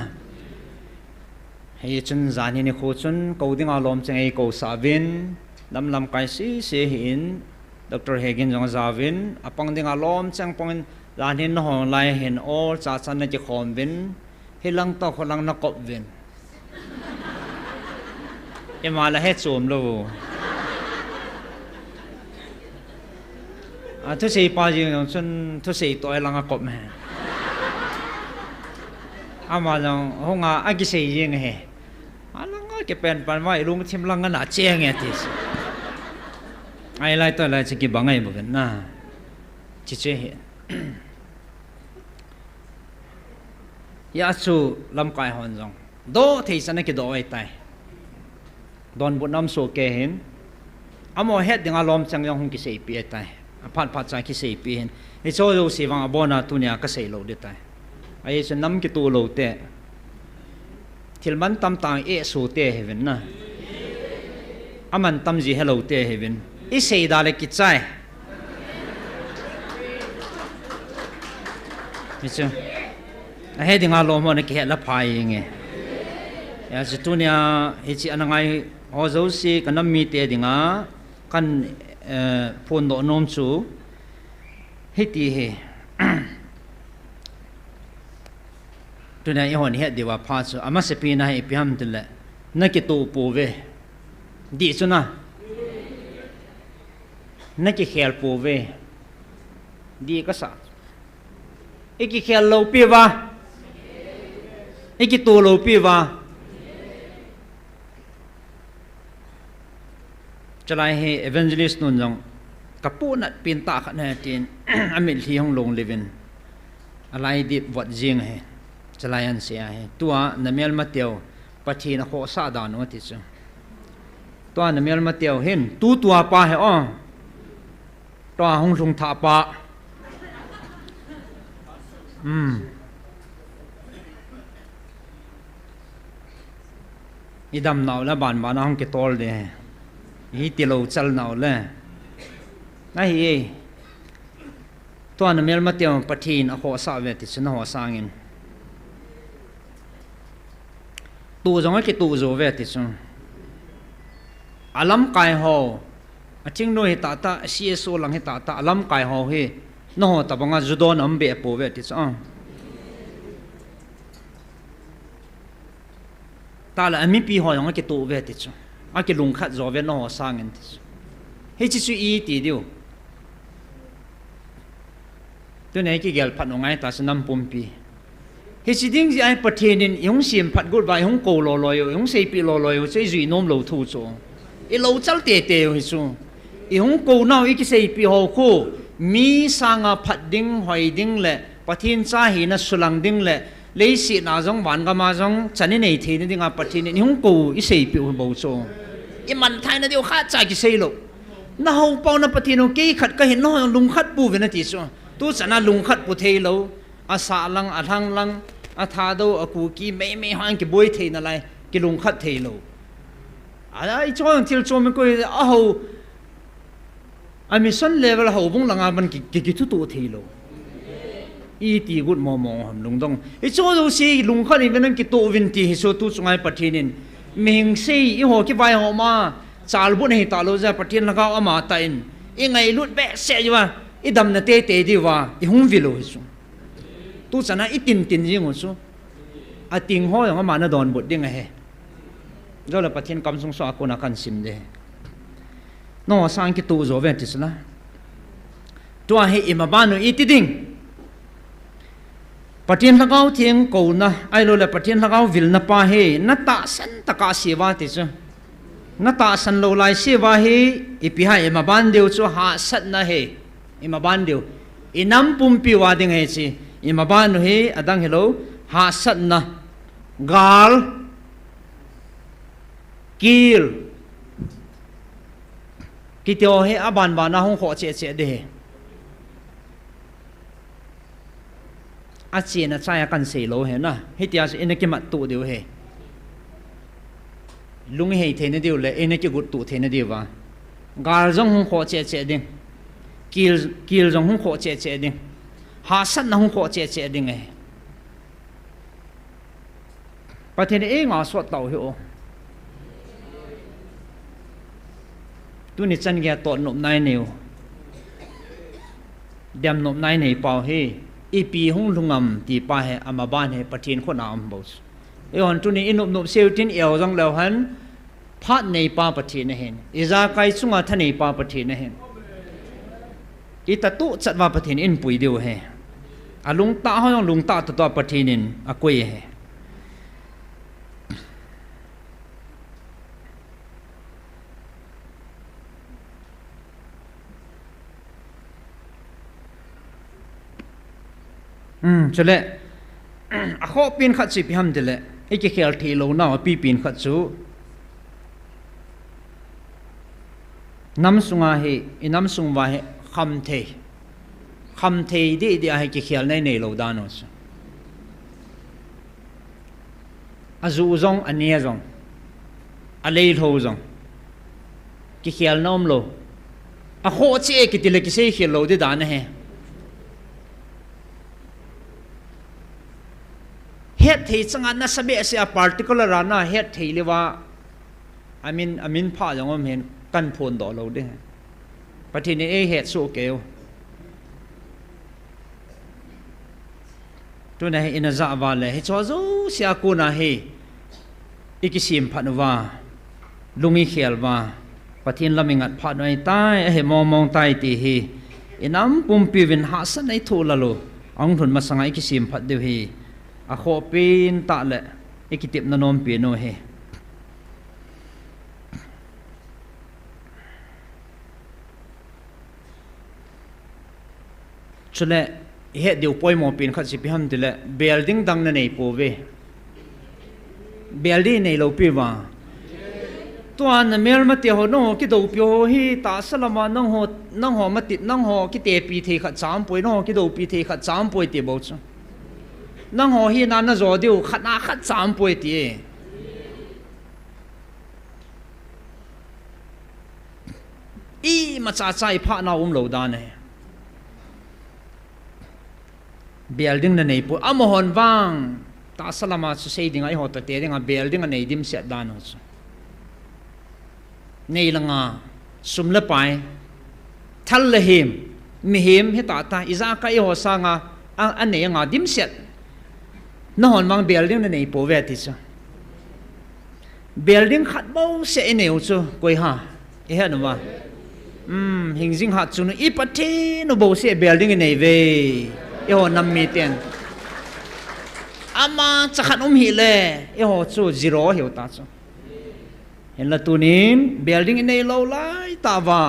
he chun zan ni kho chun ko dinga lom chang ei ko sa vin lam kai si se hin Dr. Hagin jong zawin apang dinga lom chang pong là nên họ lại hiện ô cha san này chỉ khom vin hi lang to khon lang na kop vin em mà là hết zoom luôn à thứ gì bao nhiêu xuân thứ gì tôi lang kop mà mà rằng hôm ngà anh cái gì vậy nghe lang cái pen pan vai luôn chim lang na che nghe thì ai lại tôi lại chỉ bằng ngày một cái na chỉ chơi hiện Yasu lam kai hon jong do thei san ki do ai tai don bu nam so ke hin amo het ding alom chang yong ki sei pi tai phat chang ki sei pi hin ni so lo si wang abona tunya ka sei lo de tai ai se nam ki tu lo te thil man tam tang e so te heaven na aman tam ji hello te heaven i sei da le ki chai ni chu hay đi ngalo mà nó kia là phải nghe, ya chỉ tu nia hay chỉ anh ngay họ giấu si cái nấm mì tê đi ngá căn phun độ nôm chú hết đi hay tu nia họ hết đi vào phá chú, ama sẽ pin này piam từ lệ, nó cái tu bù về, đi chú na, nó cái khéo bù về, đi cái sao, cái khéo lâu pi va cái tu lâu pi va cho lại hệ evangelist nôn rằng các bộ nát pin ta khát này tiền amil thi hong long living alai đi vật riêng hệ cho lại anh sẽ hệ tua namel mateo pathi na khó sa đàn nó thì sao tua namel mateo hen tu tua pa hệ o tua hong sung thả pa idam nào là bàn bàn ông cái tol đấy, hi tiêu chal nào là, này tuan amel mateo pathin a ho sa ve ti chna ho sangin, tu giống cái tu zo ve ti chun, alam kai ho, a ching no hi ta ta CSO lang hi ta ta alam kai ho hi, no ta banga judon ambe po ve ti chun. Ta là anh pi hỏi cái tụ về thì chứ, anh cái lùng khát gió về nó sang anh thì, hết chỉ suy ý tí điều, tôi này cái gel phát nó ngay ta sẽ nằm pum pi, hết chỉ tiếng gì anh bắt thiên nên yung xiêm phát gột vai yung cầu lò lòi yung xây pi lò lòi xây duy nôm lầu thu cho, cái lầu chal tê tê hết chứ, yung cầu nào cái xây pi hồ khô, mi sang à phát đinh hoài đinh lệ, bắt thiên cha hi na sulang đinh lệ lấy sĩ nào giống bạn cái mà giống chân này thì nên ngã bắt thì nên không cầu ý xây biểu bảo cho, ý mình thay nó điều khác chạy cái xây lộ, nó không bao nó bắt thì nó cái khát cái hiện nó lùng khát bù về nó thì sao, tôi chân là lùng khát bù thay lâu, à sa lăng à thang lăng à thà đâu à cụ kia mấy hoang cái bôi thay nó lại cái lùng khát thay lâu, à cho anh tiêu cho mình coi à hậu, anh mình xuân level hậu bung lăng à mình cái thứ tu thay lâu. Y ti gut mo hầm lung dong i cho do si lung khani ben ki to vin ti so tu chungai pathinin ming sei i ho ki vai ho ma chal bu nei ta lo ja pathin lagaw ama ta in i ngai lut be se jiwa i dam na te te di wa i hung vi lo su tu chana i tin jing su a ting ho yang ma na don bot ding a he jo la pathin kam sung so akona kan sim de no sang ki tu zo ve ti sla to a he imabanu i ti ding patien lagaw thieng ko na ai lo la patien lagaw vil na pa he na ta san taka sewa ti chu na ta san lo lai sewa he ipi ha ema ban deu chu ha sat na he ema ban deu inam pum pi wa ding he chi ema ban he adang hello ha sat na gal kil kitio he aban ba na hong kho che de a chi na chaya kan sei lo he na hitia se ene ki mat tu deu he lung he the ne deu le ene ki gut tu the ne deu wa gar jong hong kho che ding kil jong hong kho che ding ha san na hong kho che ding e pa the ne e nga so tau he o tu ni chan ge to nop nai neu เดมนบนายในเป่าเฮอีปีหงลุงงำตีป้าเฮอามาบ้านเฮปะเทียนคนอามบอสเอวันตุนี้อินนบเซลตินเอวจังแล้วหันพัดในป้าปะเทียนเห็นอิจาไกสุงาท่านในป้าปะเทียนเห็นอีตาตุจัดว่าปะเทียนอินปุยเดียวเฮอาลุงตาเขาต้องลุงตาตัวปะเทียนินอากุยเฮจะเละอะข้อปีนขัดสิพิมจะเละไอ้เกี่ยวกับที่เราหน้าปีนขัดสู้น้ำสุงาเฮน้ำสุงวาเฮคำเทดีไอ้เกี่ยวในเราดานอสอาจูจงอันนี้จงอะไรทูจงเกี่ยวน้ำโลอะข้อเจ๊กิติเล็กเสียเกี่ยวเราได้ดานเฮเฮ็ดที่จังอันนั้นสเปเซีย particular นะเฮ็ดที่เรียกว่าอามินพาอย่างว่าเห็นกันพลต่อเราด้วยประเทศนี้เฮ็ดสู้เกลตัวไหนอินซาวาเลยเฮ็ดชัวจูเสียกูนะเฮอีกสิมพันว่าลุงอีเขียลว่าประเทศละมิงัดพันไว้ใต้เฮมองใต้ตีเฮอิน้ำปุ่มปีวินหาสันในทูละโลอังทุนมาสังอีกสิมพันเดียวเฮอะขอปีนตะเละอีกติบนนอมปีโนเฮชุดเละเฮ็ดเดี๋ยวปล่อยหมอปีนขัดสิพิหัมติเละเบลดิ้งดังนั่นเองปูเวเบลดิ้งในเราปีว่าตัวนั้นเมลมาเตียวน้องคิดดูปีโหฮีตาสลามาน้องหอมาติดน้องหอคิดเตะปีเทขัดสามป่วยน้องคิดดูปีเทขัดสามป่วยเตะบ่ซะนั่งหอฮีนั่นน่ะจอเดียวขัดนาขัดสามป่วยตีอีมาจ่าใจพระนาอุ้มเหล่าดานเนี่ยเบลดิ้งนั่นเองปุ่นอมหอนว่างตาสลามาสุเซดิ้งไอหอตเตดิ้งเบลดิ้งนั่นเองดิมเสียดานอสนี่ละงาสุมละไปทัลละหิมมีหิมให้ตาอิจาคไอหอสางอันนี้งาดิมเสียดนอนมังเบลดิ้งนั่นเองปูเวติซะเบลดิ้งขัดเบาเสียเนวจูกุยฮะเอ๊ะนะวะหิงจิงหัดจูนอีปัทนเบาเสียเบลดิ้งในเวเอ๊ะนำมีเตียนอามาจะขัดหิเลเอ๊ะจูซีโร่เหี่ยวตาจูเห็นละตัวนี้เบลดิ้งในเราไล่ตาวา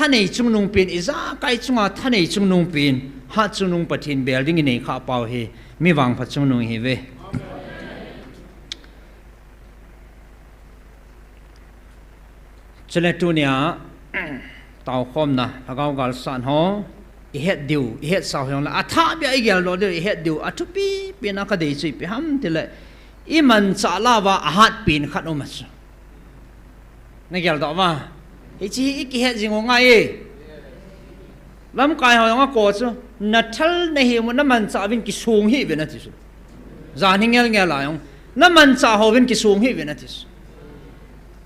ท่านในจุงนุงปีนอิจาไกจุงอาท่านในจุงนุงปีนฮัดจุงนุงปะทินเบลดิ้งในข้าเปล่าเฮมีวางพัดจุงนุงเฮเวเจเลตุเนียตาวคอมนะพระเก้ากาลสันฮอเฮ็ดดิวเฮ็ดสาวอย่างละอัฐาเบียอีกอย่างเราเดียวเฮ็ดดิวอัทุปีเป็นนักเดชิไปฮัมทีละอีมันซาลาว่าอาหัดปีนขัดอมัสนั่นเกี่ยวกับว่าไอ้ที่อีกเฮ็ดจริงง่ายลำกายเขาอย่างว่าโกรธนัทเทลในเหตุนั้นมันจะเป็นกิสูงฮีเป็นนาทีสุดจานิงเงี้ยหลายองนั้นมันจะเขาเป็นกิสูงฮีเป็นนาทีสุด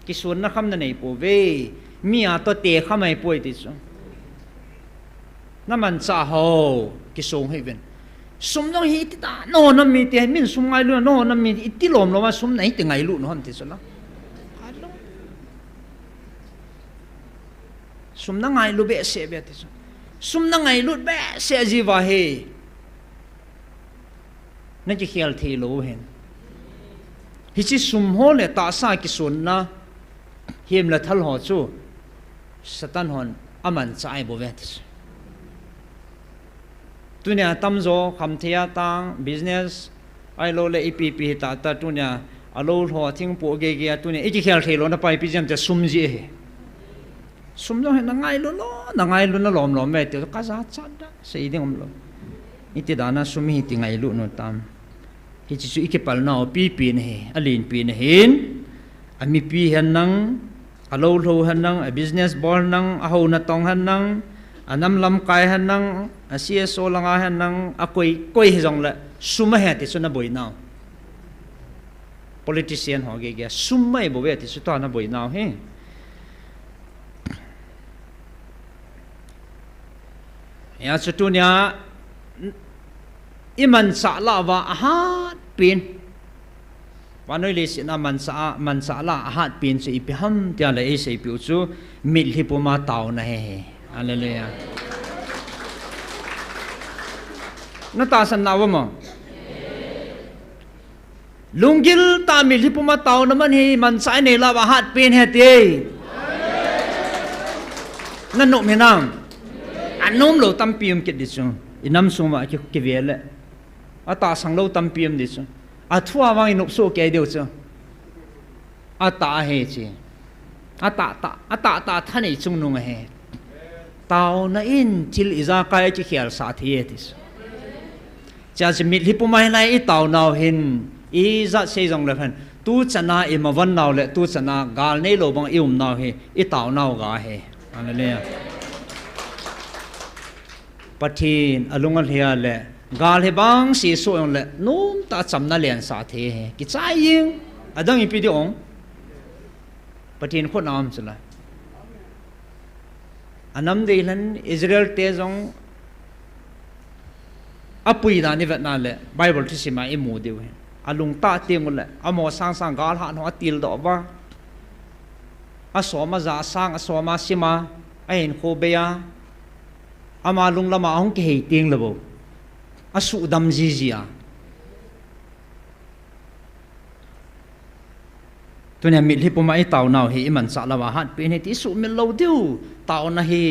กิสูงนักคำนั้นไอ้ปูเวมีอาตัวเตะข้าไม่ป่วยติดสุดนั้นมันจะเขากิสูงฮีเป็นสมต้องฮีติตาโน่นนั่นมีเตะมินสมไงลุ่นโน่นนั่นมีอิติลมเราว่าสมไหนแต่ไงลุ่นนั่นติดสุดละสมนั่งไงลุเบะเสียเบะติดสุดสมนั่งไงลุเบะเสียจีวะเฮนั่นจะเขียนที่รู้เห็นฮิจิสมโหเลยตาสากิสุนนะเฮียมละทัลหอจูสตันหอนอามันใจบ่เวติสตัวเนี่ยตั้มโจคำเทียตัง business ไอโลเลอีพีพีตาตาตัวเนี่ยอโลหัวทิ้งปูเกเกียตัวเนี่ยอีกเขียนที่รู้นะไปพิจารณาจะสมจีสมต้องเห็นนังไงลุ้นนังไงลุ้นล้อมแม่เดี๋ยวก็จะจัดได้สิ่งที่ผมรู้นี่ที่ด้านนั้นสมหิติไงลุ้นตามที่จะอีกปัลนาปีนเฮอลินปีนเห็นอามีปีเห็นนังอโลโลเห็นนังbusiness ball นังอาหูนัตองเห็นนังอันน้ำลำไก่เห็นนังCSO ลังอาเห็นนังกุยจงละสมเหตุสุนับบ่อยน่า politician หอเกียสมไม่บ่อยที่สุดตอนนับบ่อยน่าเฮ ya chutunia iman sa la wa ahat pin panoi le sina man sa la ahat pin se ipiham tia le e se piu chu mil hi puma taw na he hallelujah na ta san nawa mo lunggil ta mil hi puma taw naman hi man sa ne la wa ahat pin he ti na no menam anom lo tam pium kit disu inam suma ki vele ata sang lo tam pium disu athua wang inop so ke deu chu ata he chi ata thani chung nung he taw na in til iza kai chi khial sa thi etis cha chi mit li pumai lai i taw naw hin i za se jong le phan tu chana i ma wan naw le tu chana gal nei lo bang ium naw he i taw naw ga he hallelujah pathin alungal hia le gal he bang si so yong le num ta chamna len sa the he ki chai ying adang i pi di ong pathin kho nam chula anam de lan Israel te jong apui da ni vet na le Bible thi sima i mu de we alung ta ting le amo sang gal ha no atil do ba asoma za sang asoma sima ain kho beya ama lung lama hong ke hei ting labo asu dam jizia tunya mit hi puma i taw naw hi iman sa lawa hat pe ne ti su mil lo diu taw na hi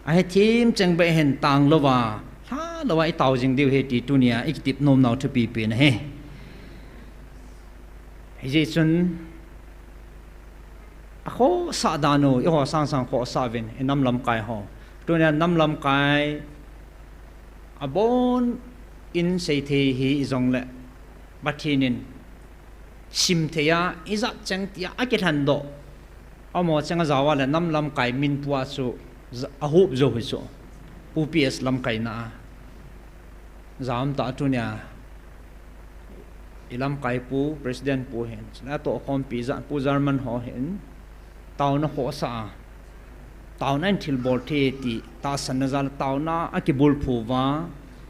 ai thim cheng be hen tang lowa ha lawa i taw jing diu he ti tunia ik tip nom naw thu pi pe na he hi chun a kho sa dano i ho sang kho sa vin enam lam kai ho tunia nam lam kai abon in sei the hi zong le bathinin sim theya iza chang tia akithan do amo changa zawa le nam lam kai min puwa chu a hup zo hi so ups lam kai na zam ta tunia ilam kai pu president pu hen na to khom pi za pu german ho hen taw na ho sa taw na thil bol the ti ta san na zal taw na akibul phu wa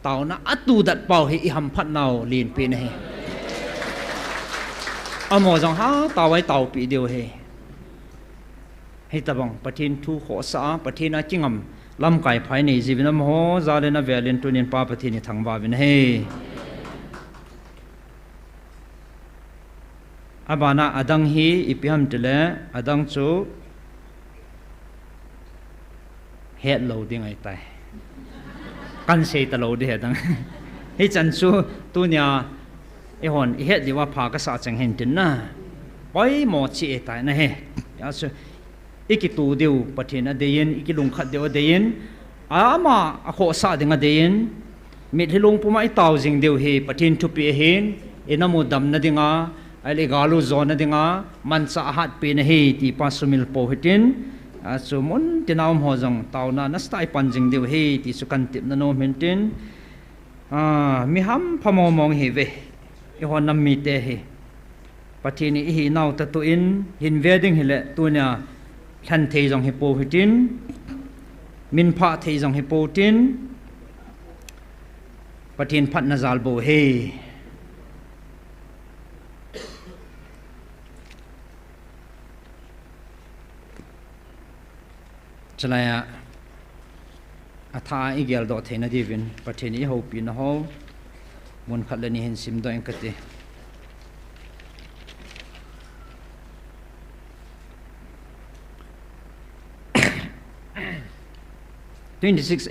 taw na atu dat pau hi i ham phat naw lin pe ne amo jong ha tawai taw pi deu he he tabang pathin thu kho sa pathina chingam lam kai phai nei jivinam ho zalena velin tunin pa pathini thangwa bin he abana adang hi ipiham tele adang chu het lo ding ai tai kan sei ta lo de dang hi chan chu tu nya e hon i het diwa pha ka sa chang hen tin na poi mo chi e tai na he ya chu ikitu deu pathina dein ikilung khat deu dein ama a kho sa dinga dein mit hilung puma i taw jing deu he pathin thu pi hen enamo dam na dinga ale galu zona dinga mansa hat pe na he ti pasumil po hitin so mon tinaum ho jong tawna na stai panjing deu he ti su kan tip na no mentin mi ham phamo mong he ve e hon nam mi te he pathini hi naw ta tu in hin wedding hele tunya khan thei jong he po hitin min pha thei jong he po tin pathin phat na zal bo he chalaya atha igel do theina divin pathini ho pi na ho mon khalani hen sim do enkate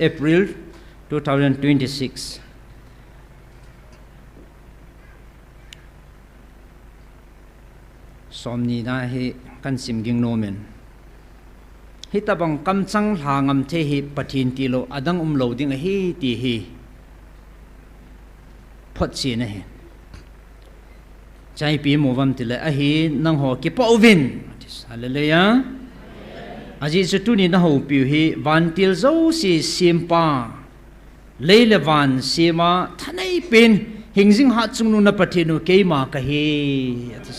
April 2026 somni na hi kan sim ging nomen hitabang kamchang hangam the hi pathin ti lo adang lo ding hi ti hi phot chi na he chai pi movam ti le a hi nang ho ki povin hallelujah aji chu ni na ho pi hi van til zo si simpa leile van sima thanai pin hingjing ha chungnu na pathinu keima ka hi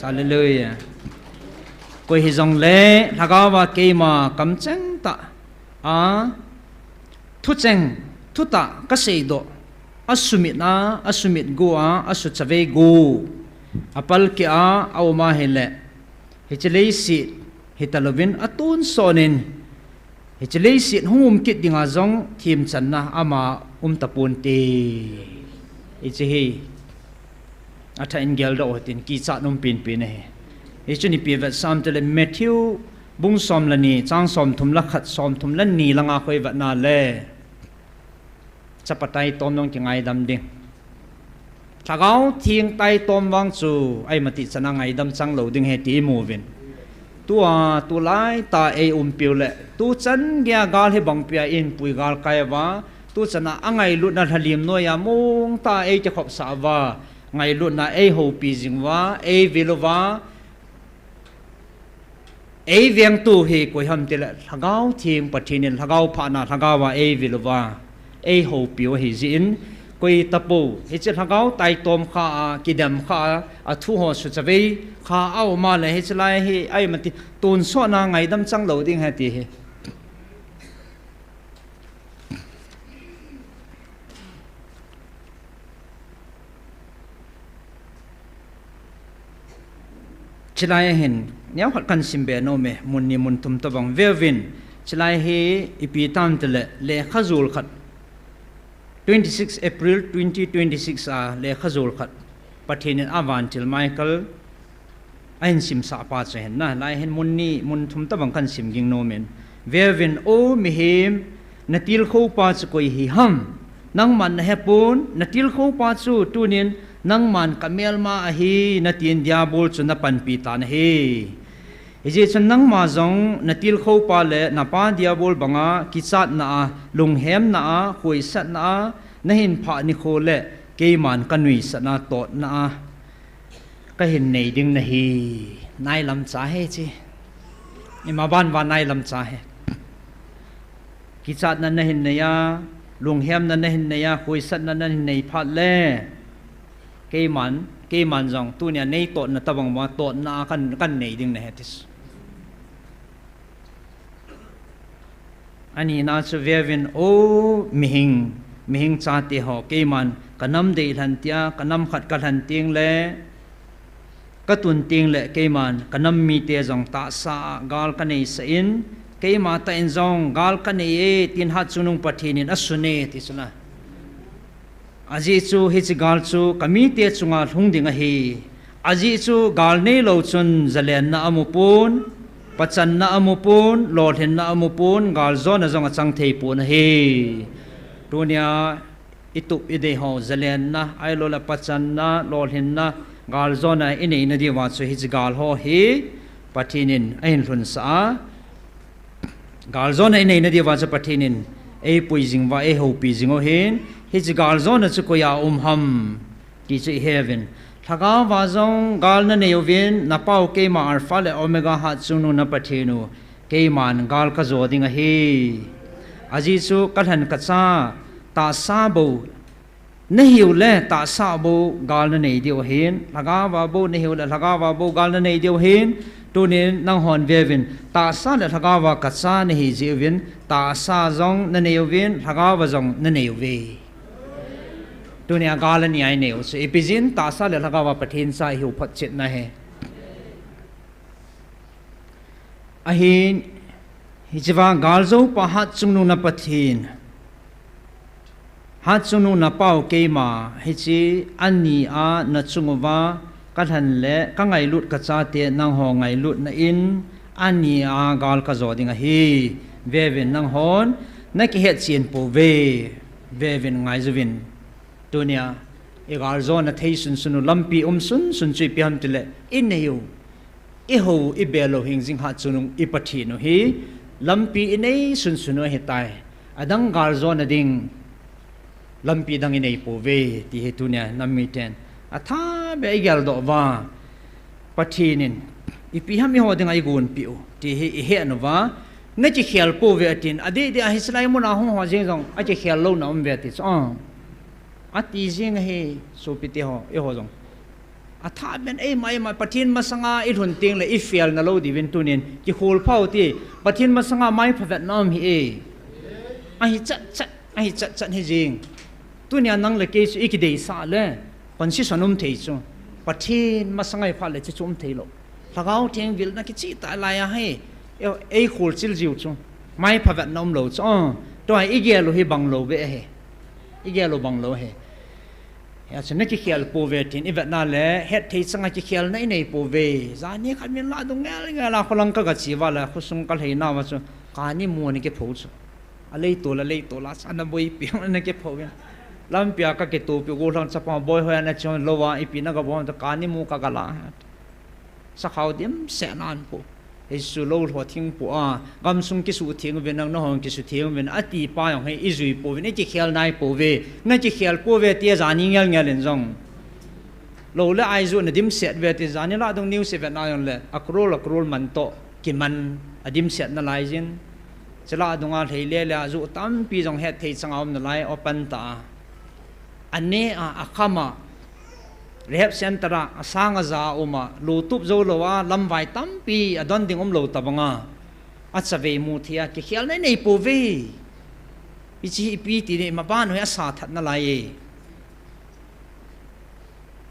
hallelujah koi hi jong le lagawa keima kamcheng ta thu cheng thuta ka sei do asumit goa asu chave go apal ki a awma hele hichelei si hitalovin atun sonin hichelei si hum kit dinga zong thim channa ama tapun te ichi atha ingel do tin ki cha num pin ne ichuni pivat sam tele Matthew bung som lani chang som thum la khat som thum lan ni langa khoi wa na le chapatai tom nong ki ngai dam ding thagau thieng tai tom wang chu ai mati chana ngai dam chang lo ding he ti movin tua tu lai ta e piu le tu chan gya gal he bang pia in pui gal kai wa tu chana angai lu na thalim no ya mung ta e che khop sa wa ngai lu na e ho pi jing wa e vilova e viang tu he koi ham te la thagau thieng pathinin thagau pha na thagawa e vilova e ho piu he zin koi tapo he che thagau tai tom kha kidam kha athu ho su chave kha au ma le he chlai he ai mati tun so na ngai dam chang lo ding ha ti he chlai hen nyam khat kan simbe no me munni mun tum to bang vevin chlai he ipi tam tele le khazul khat 26 April 2026 le khazul khat pathin avan til Michael ain sim sa pa chen na lai hen munni mun thum ta bang kan sim ging no men vevin o mihim natil kho pa chu koi hi ham nang man hepun natil kho pa chu tunin nang man kamel ma a hi natin diabol chu na pan pi ta na he ije chan nang ma zong natil kho pa le na pa diabol banga kichat na lunghem na khoi sat na nahin pha ni kho le ke man kanui sana to na ka hin nei ding na hi nai lam cha he chi ni ma ban wa nai lam cha he kichat na nahin na ya lunghem na nahin na ya khoi sat na nahin nei pha le ke man zong tu nya nei to na tabang ma to na kan nei ding na hetis ani na chu vevin o mihing cha te ho ke man kanam de than tia kanam khat ka than ting le ka tun ting le ke man kanam mi te zong ta sa gal ka nei sa in ke ma ta in zong gal ka nei e tin hat chunung pathinin asune ti suna aji chu hi chi gal chu kami te chunga thungdinga hi aji chu gal nei lo chun zalen na amupun pachan na amupun lothen na amupun gal zon na zong achang thei pu na hi tunia itup ide ho zalen na ai lo la pachan na lothen na gal zon na ine na di wa chu hi chi gal ho hi pathinin ain hlun sa gal zon na ine na di wa chu pathinin e pui jing wa e ho pi jing o hin his gal zone chu ko ya ham ti chu heaven thaga wa zong gal na ne yovin na pau ke ma alpha le omega ha chunu na pathinu ke man gal ka zo ding a hi aji chu kathan ka cha ta sa bo na hiu le ta sa bo gal na nei dio hin thaga wa bo na hiu le thaga wa bo gal na nei dio hin tu ni nang hon vevin ta sa le thaga wa ka cha na hi jivin ta sa zong na ne yovin thaga wa zong na ne yovi dunia galan ni ai neu so epizin ta sa le lagawa pathin sa hiu phat chet na he ahin hijiwa galzo pa hat chungnu na pathin hat chungnu na pau keima hichi ani a na chungwa kathan le ka ngai lut ka cha te nang ho ngai lut na in ani a gal ka zo dinga hi vevin nang hon na ki het chin po vevin ngai zuvin dunia egal zona thei sun sunu lampi sun chui piam tile in neyu e ho i belo hing jing ha chunung i pathi no hi lampi inei sun sunu he tai adang gal zona ding lampi dang inei po ve ti he tunia nammi ten atha be gal do wa pathinin i pi ham ho ding ai gun piu ti he no wa na chi khel po ve atin ade de a hislai mo na ho jing jong a chi khel lo na om ve ti so ati jing he so pite ho e ho jong atha ben e mai pathin masanga i thun ting le i fial na lo di vin tunin ki khol phau ti pathin masanga mai phavet nam hi e a hi chat ai chat hi jing tu nia nang le ke chu ikidei sa le pan si sanum thei chu pathin masangai pha le chum thei lo lagau theng vil na ki chi ta la ya he ei khul chil jiu chu mai phavat nom lo chu to ai ige lo hi bang lo ve he ige lo bang lo he ya chen ki khial po ve tin ivat na le het thei changa ki khial nei nei po ve za ni khan min la dung ngal la kholang ka chi wa la khusung kal hei na wa chu ka ni mu ni ke pho chu alei to la san boi pi na ke pho ve lam pia ka ke to pi go lang chapa boy ho na chon lo wa ipi na ga bon ta ka ni mu ka ga la sa khau dim se nan po Isu lo ho thing po gam sung ki su thing ve nang no hong ki su thing ven ati pa yong he izui po ve ne chi khial nai po ve na chi khial po ve tia za ni ngel ngel en jong lo le ai zu na dim set ve ti za ni la dong new se ve na yong le akrol man to ki man adim set na lai jin chela dong a thei le la zu tam pi jong het thei changam na lai open ta ane akhama rehab center asanga za uma lutup zo lowa lamwai tampi adon ding lo tabanga achave mu thia ki khial nei nei po ve ichi pi ti ne maban ho asa that na lai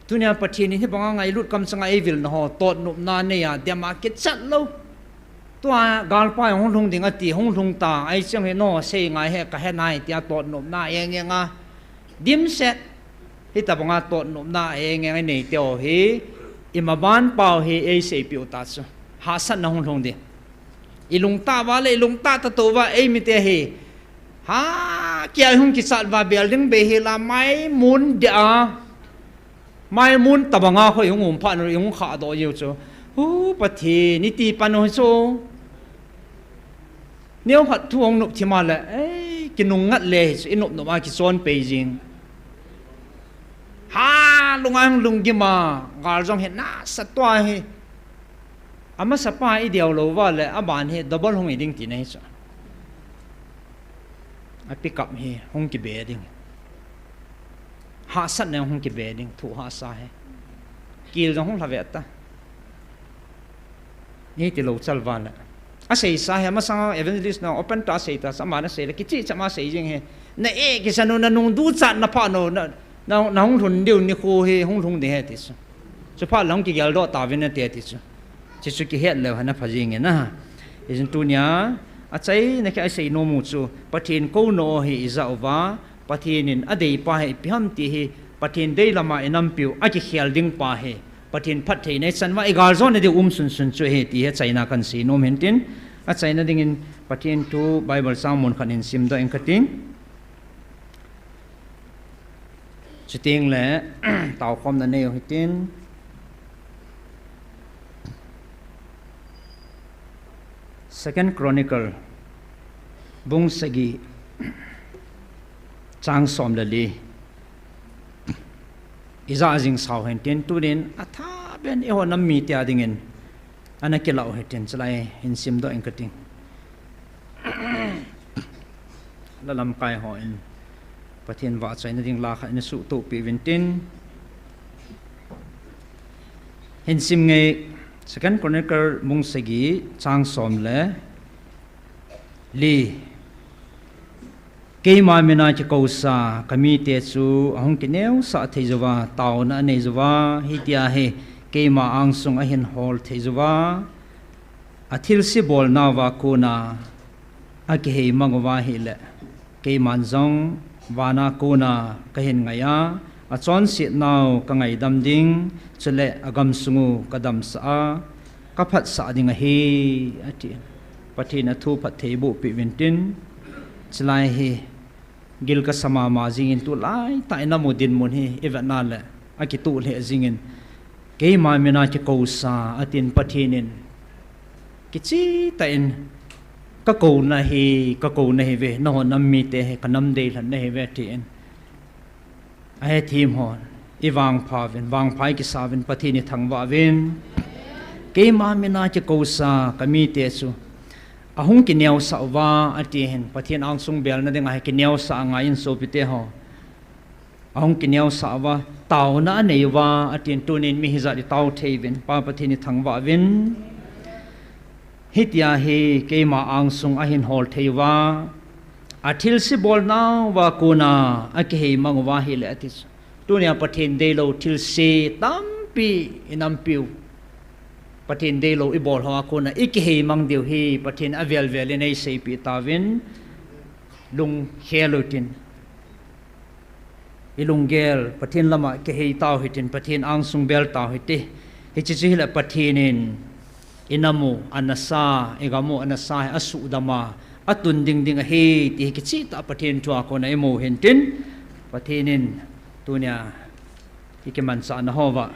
tunia pathin ni banga ngai lut kam changa evil na ho tot nup na ne ya de market chat lo tua gal pa hong thung ding ati hong thung ta ai chang he no se ngai he ka he nai tia tot nup na eng nga dim set hi tabanga tot nom na ngai nei teo hi imaban pau hi ei se piu ta chu ha san na hong thong de ilung ta wa le ilung ta ta to wa ei mi te hi ha kya hung ki sat wa building be hi la mai mun da mai mun tabanga khoi hung pha no yung kha do yu chu hu pathi ni ti pan ho chu neu khat thuong nup thi ma le ei kinung ngat le inup no ma ki son beijing ha lungang lungi ma gal jong he na satwa he ama sapa i diaw lo wa le aban he double hong eding ti nei cha a pick up he hong ki bedding ha sat ne hong ki bedding thu ha sa he kil jong hong la ve ta ni ti lo chal wa le a sei sa he ma sang evangelist na open ta sei ta sama na sei le ki chi chama sei jing he na e ki sanu na nung du chat na pa no na hong thun diu ni khu he hong thung de he ti chu pha long ki gal do ta vin na te ti chu ki het le hana phajing e na izin tu nya a chai na ka sei no mu chu pathin ko no hi izawa pathin in adei pa he pham ti hi pathin dei lama enam piu a ki khial ding pa he pathin phat thei nei chan wa igal zon de sun chu he ti he chaina kan si no mentin a chaina ding in pathin tu bible samon khan in sim do engkating chiting le tao khom na neo hitin Second Chronicle bung sagi chang som le li iza jing saw hen ten turin atha ben e honam mi tia dingin anakilau heten chlai in sim do engkating lalam kai ho in pathin wa chaina ding la kha in su to pi vintin hin sim nge Second Chronicle mung sagi chang som le li ke ma mina chi ko sa kami te chu ahong kineu sa theizawa taw na nei zawa hitia he ke ma ang sung a hin hol theizawa athil si bol na wa ko na a ke he mangwa hi le ke man zong wana ko na ka hin ngaya a chon si naw ka ngai dam ding chule agam sungu kadam sa ka phat sa ding a hi ati pathina thu phat theibu pi vintin chlai hi gil ka sama ma jingin tu lai ta ina modin mon hi evana le aki tu le jingin ke ma mena che ko sa atin pathinin kichi ta in ka ko na hi ve no nam mi te ka nam de lan ne ve tin ai thim hon iwang pha ven wang phai ki sa ven pathini thangwa ven ke ma mena che ko sa kami te su ahung ki neu sa wa ati hen pathin ang sung bel na ding ai ki neu sa nga in so pite ho ahung ki neu sa wa taw na nei wa atin tunin mi hiza di taw theven pa pathini thangwa ven hitia he ke ma ang sung a hin hol theiwa athil si bol na wa kuna akhe mangwa hi le atis tunia pathin de lo thil se tampi inampiu pathin de lo ibol ha kuna ikhe mang deu hi pathin avel vel nei sei pi tawin lung helotin ilunggel pathin lama ke hei tau hitin pathin ang sung bel tau hiti hichi la pathinin inamu anasa egamu anasa asu dama atun ding ding he ti kichi ta pathin tua ko na emo hintin pathinin tunya ikeman sa na hova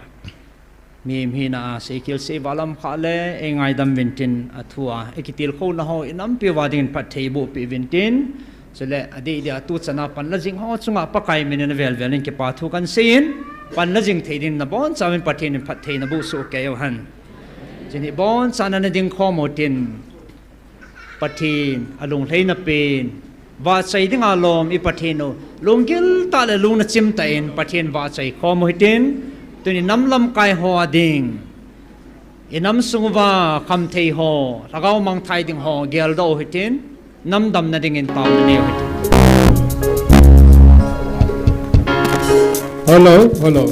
mim hina sekil se balam khale engai dam vintin athua ekitil kho na ho inam pi wadin patheibu pi vintin sele adi dia tu chana pan la jing ho chunga pakai min na vel velin ke pa thu kan sein pan la jing theidin na bon chamin pathin phat theina bu so ke yo han jini bon chana na ding kho motin pathin alung theina pen wa chai ding alom i pathino longil ta le lung na chim ta en pathin wa chai kho mohitin tuni namlam kai ho ding inam sungwa kham thei ho lagaw mang thai ding ho gel do hitin nam dam na ding in taw na neo hit Hello. Hello.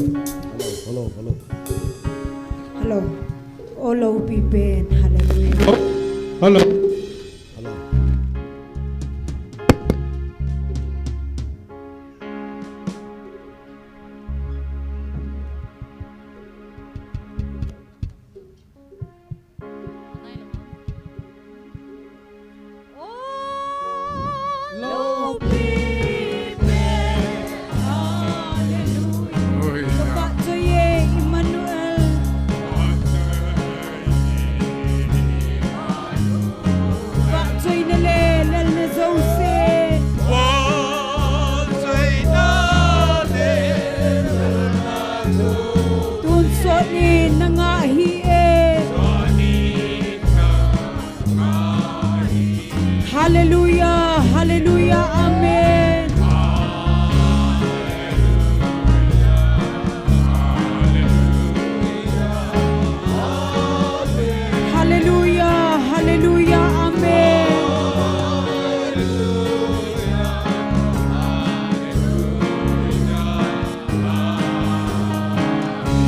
Olo pipen. Hallelujah. Hello. Hallelujah, hallelujah, amen. Hallelujah, hallelujah, amen.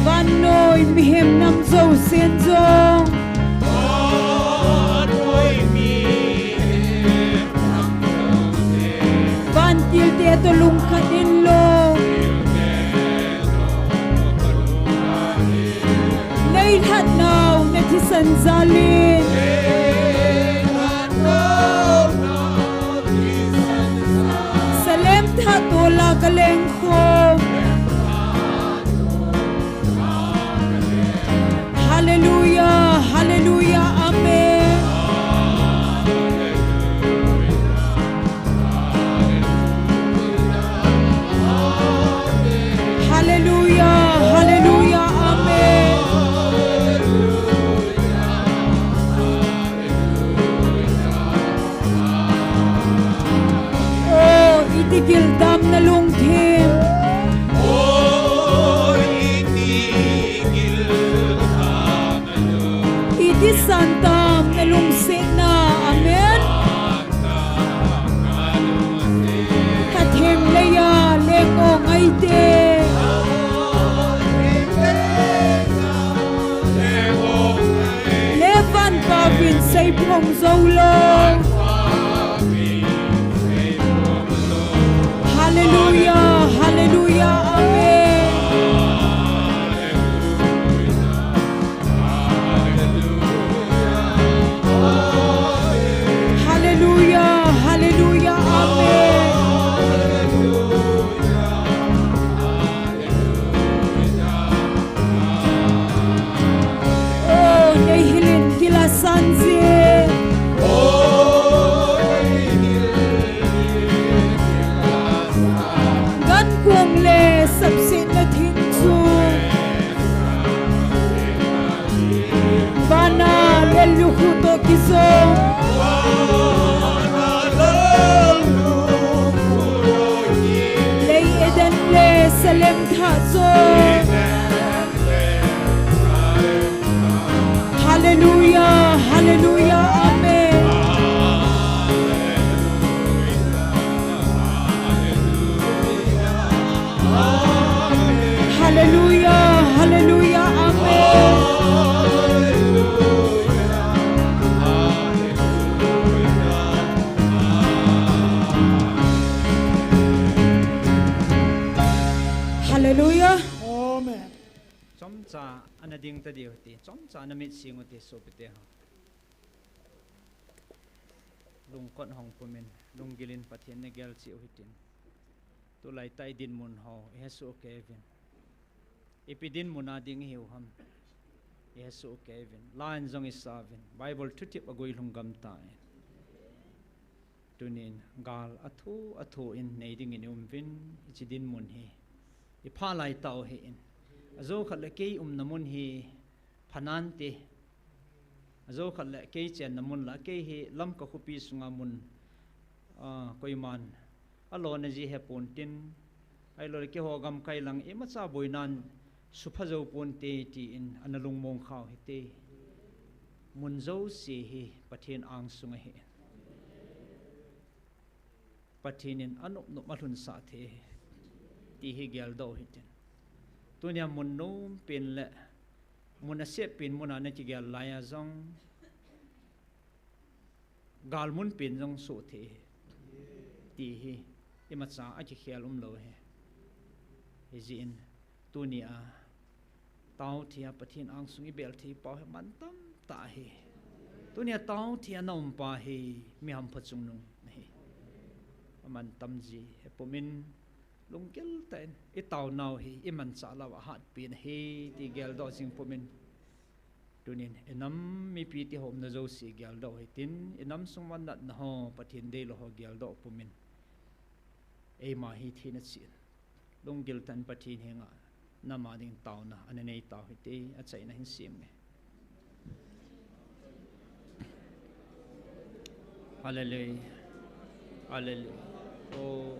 Vannoy mihem nam zo sen zong. Til te to lung ka din lo nei hat now na ti san zalin salem tha to la kaleng kho hallelujah hallelujah amen. Hallelujah, hallelujah, amen. Oh, itigil dam na lungtim. Iti santam na lungsik na, amen. Kathim leya lengo ngaite. Pavin say pong zolo. Hallelujah, hallelujah, amen. Hallelujah, hallelujah, amen. Oh, nahilin kila sanzi. Gan kuang le sabsin na thingsu. Bana lelu khuto kiso. Lei eden le salem thaso. Hallelujah, hallelujah, amen. Hallelujah, hallelujah, amen. Hallelujah. Amen. Chom cha anading ta dio ti chom cha na mit singo ti so pete ha lung kon hong pumen lung gilin pathian ne gel chi uhitin tu lai tai din mun ho yesu kevin ipidin munading hiu ham yesu kevin lain zong isavin bible tutip agoi lungam ta tunin gal athu in neiding in umvin ichidin mun hi ipha lai tau hi in azo khalle ke namun hi phanan te azo khalle ke chen namun la ke hi lam ka khupi sunga mun koiman alo na ji he pontin ai lo ke ho gam kai lang e macha boinan suphazo ponte ti in analung mong khaw hi te mun zo si hi pathian ang sunga hi pathinin anup no malun sa the ti hi gel do hi ten tunia mun no pin le mun ase pin mun ana ti gel la ya zong gal mun pin zong so the ti hi imacha a chi khial lo he izin tunia tau thia pathin ang sungi bel thi pa man tam ta hi tunia tau thia nom pa hi mi ham phachung nu hi man tam ji he pomin lungkel ten i tau nau hi i man cha lawa hat pin hi ti gel do sing pomin tunin enam mi pi ti hom na zo si gel do hi tin enam sung man nat na ho pathin de lo ho gel do pomin e ma hi thi na chin lungkel tan pathin henga na ma ding tau na anei tau hi te a chai na hin sim me hallelujah hallelujah oh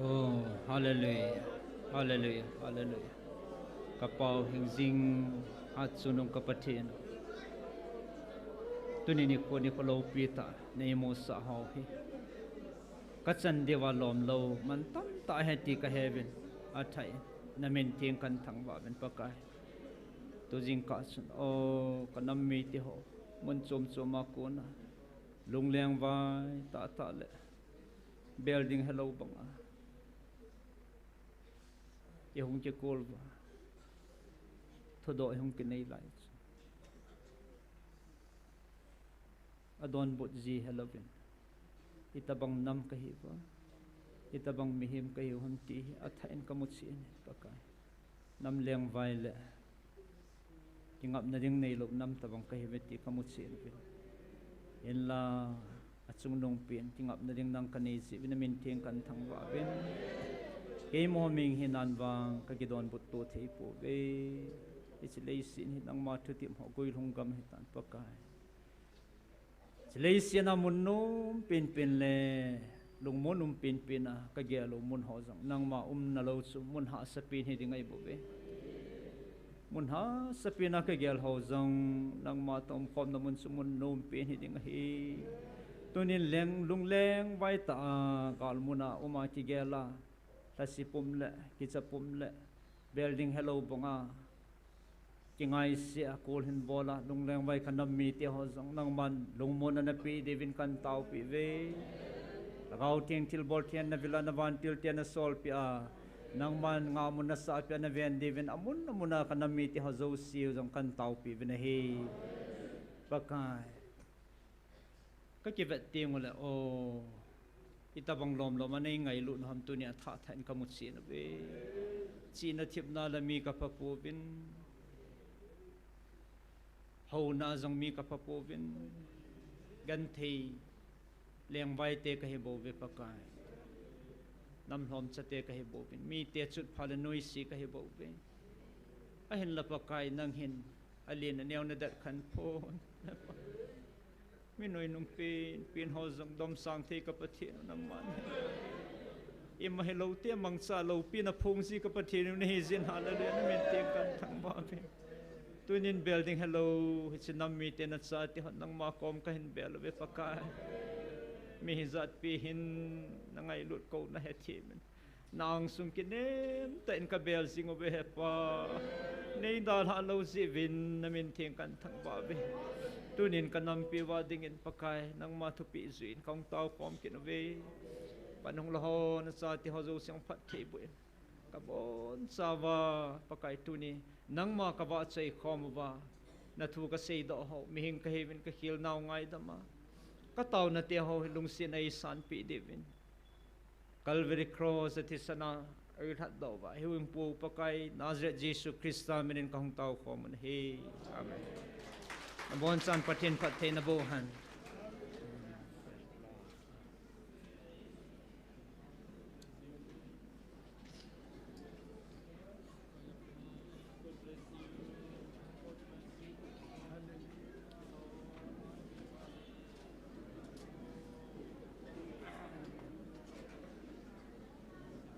Oh, hallelujah, hallelujah, hallelujah. Kapau hingjing at sunong kapatid. Tunini ko ni palaw pita na imo sa hawhi. Katsan dewa lom low man tam ta heti ka heaven atay na maintain kan thang baben pakay. Tujing ka sun o kanami ti ho mun chom choma ko na lungleng vai ta ta le building hello banga. Yung che kolva thodo yung kinay lights adon bot zi helovin itabang nam kahiba itabang mihim kayo hunti at hain kamutsin pakay nam leng vaile tingap na ding nailog nam tabang kahibeti kamutsin pin in la at sungnong pin tingap na ding nang kanisi binaminting kan thang babin kay mo ming hinan bang kagidon butto theipo be ichleisin hinang matutim ho goil hunggam hitan pakay chleisin amunno pin le lungmonum pin na kagelo mun hozang nang ma nalo su mun ha sa pin hidingai bo be mun ha sa pin na kagel hozang nang ma tom khom na mun sumun nom pin hidingai tunin leng lungleng vai ta kalmuna uma kigela Tasi pumle, kita pumle, building hello bunga, kingai siya kulhin bola, nung lang bay kanam miti hozang nang man lungmo na napi devin kan tau pi ve, lagaw tiang tilbol tiang na vila na van til tiang na sol pi nang man nga mo na sa pi na ven devin amun na muna kanam miti hozaw siya hozang kan tau pi ve na he, bakay, kakibat tiang wala oh. Itabang lom anay ngay lu na hamto niya tatayin kamut sino be sino tip na lami kapapubin hau na zang mi kapapubin gantay leng bay te kahibo be pakay namlom sa te kahibo be mi te chut palanoy si kahibo be ahin la pakay nang hin alin na niyaw na datkan po Minoy nung pin hozang dom sang te kapatid naman. Imahilaw te mang salaw pinapong si kapatid na hizin halaluya na maintain kan thang babi. Tunin building hello hinamitin at sa ati nang makom kahin belo be pakay. Mihizat pihin nangailut ko na hetimen. Nang sungkinin tain ka bel singo be pa. Nei dal halaw si vin na maintain kan thang babi. Tunin kanang piwadingin pakay nang matupi izuin kang tao kom kinove panong lahon sa ati hozo siyang patibuin kabon sawa pakay tuni nang makabat sa ikom ba natuka say do ho mihing kahibin kahil naw ngay dama kataw na ti ho lungsin ay san pi divin Calvary Cross at isana erhat daw ba hiwing po pakay Nazareth Jesus Christ minin kang tao kom he amen Abon san patin patay na buhan.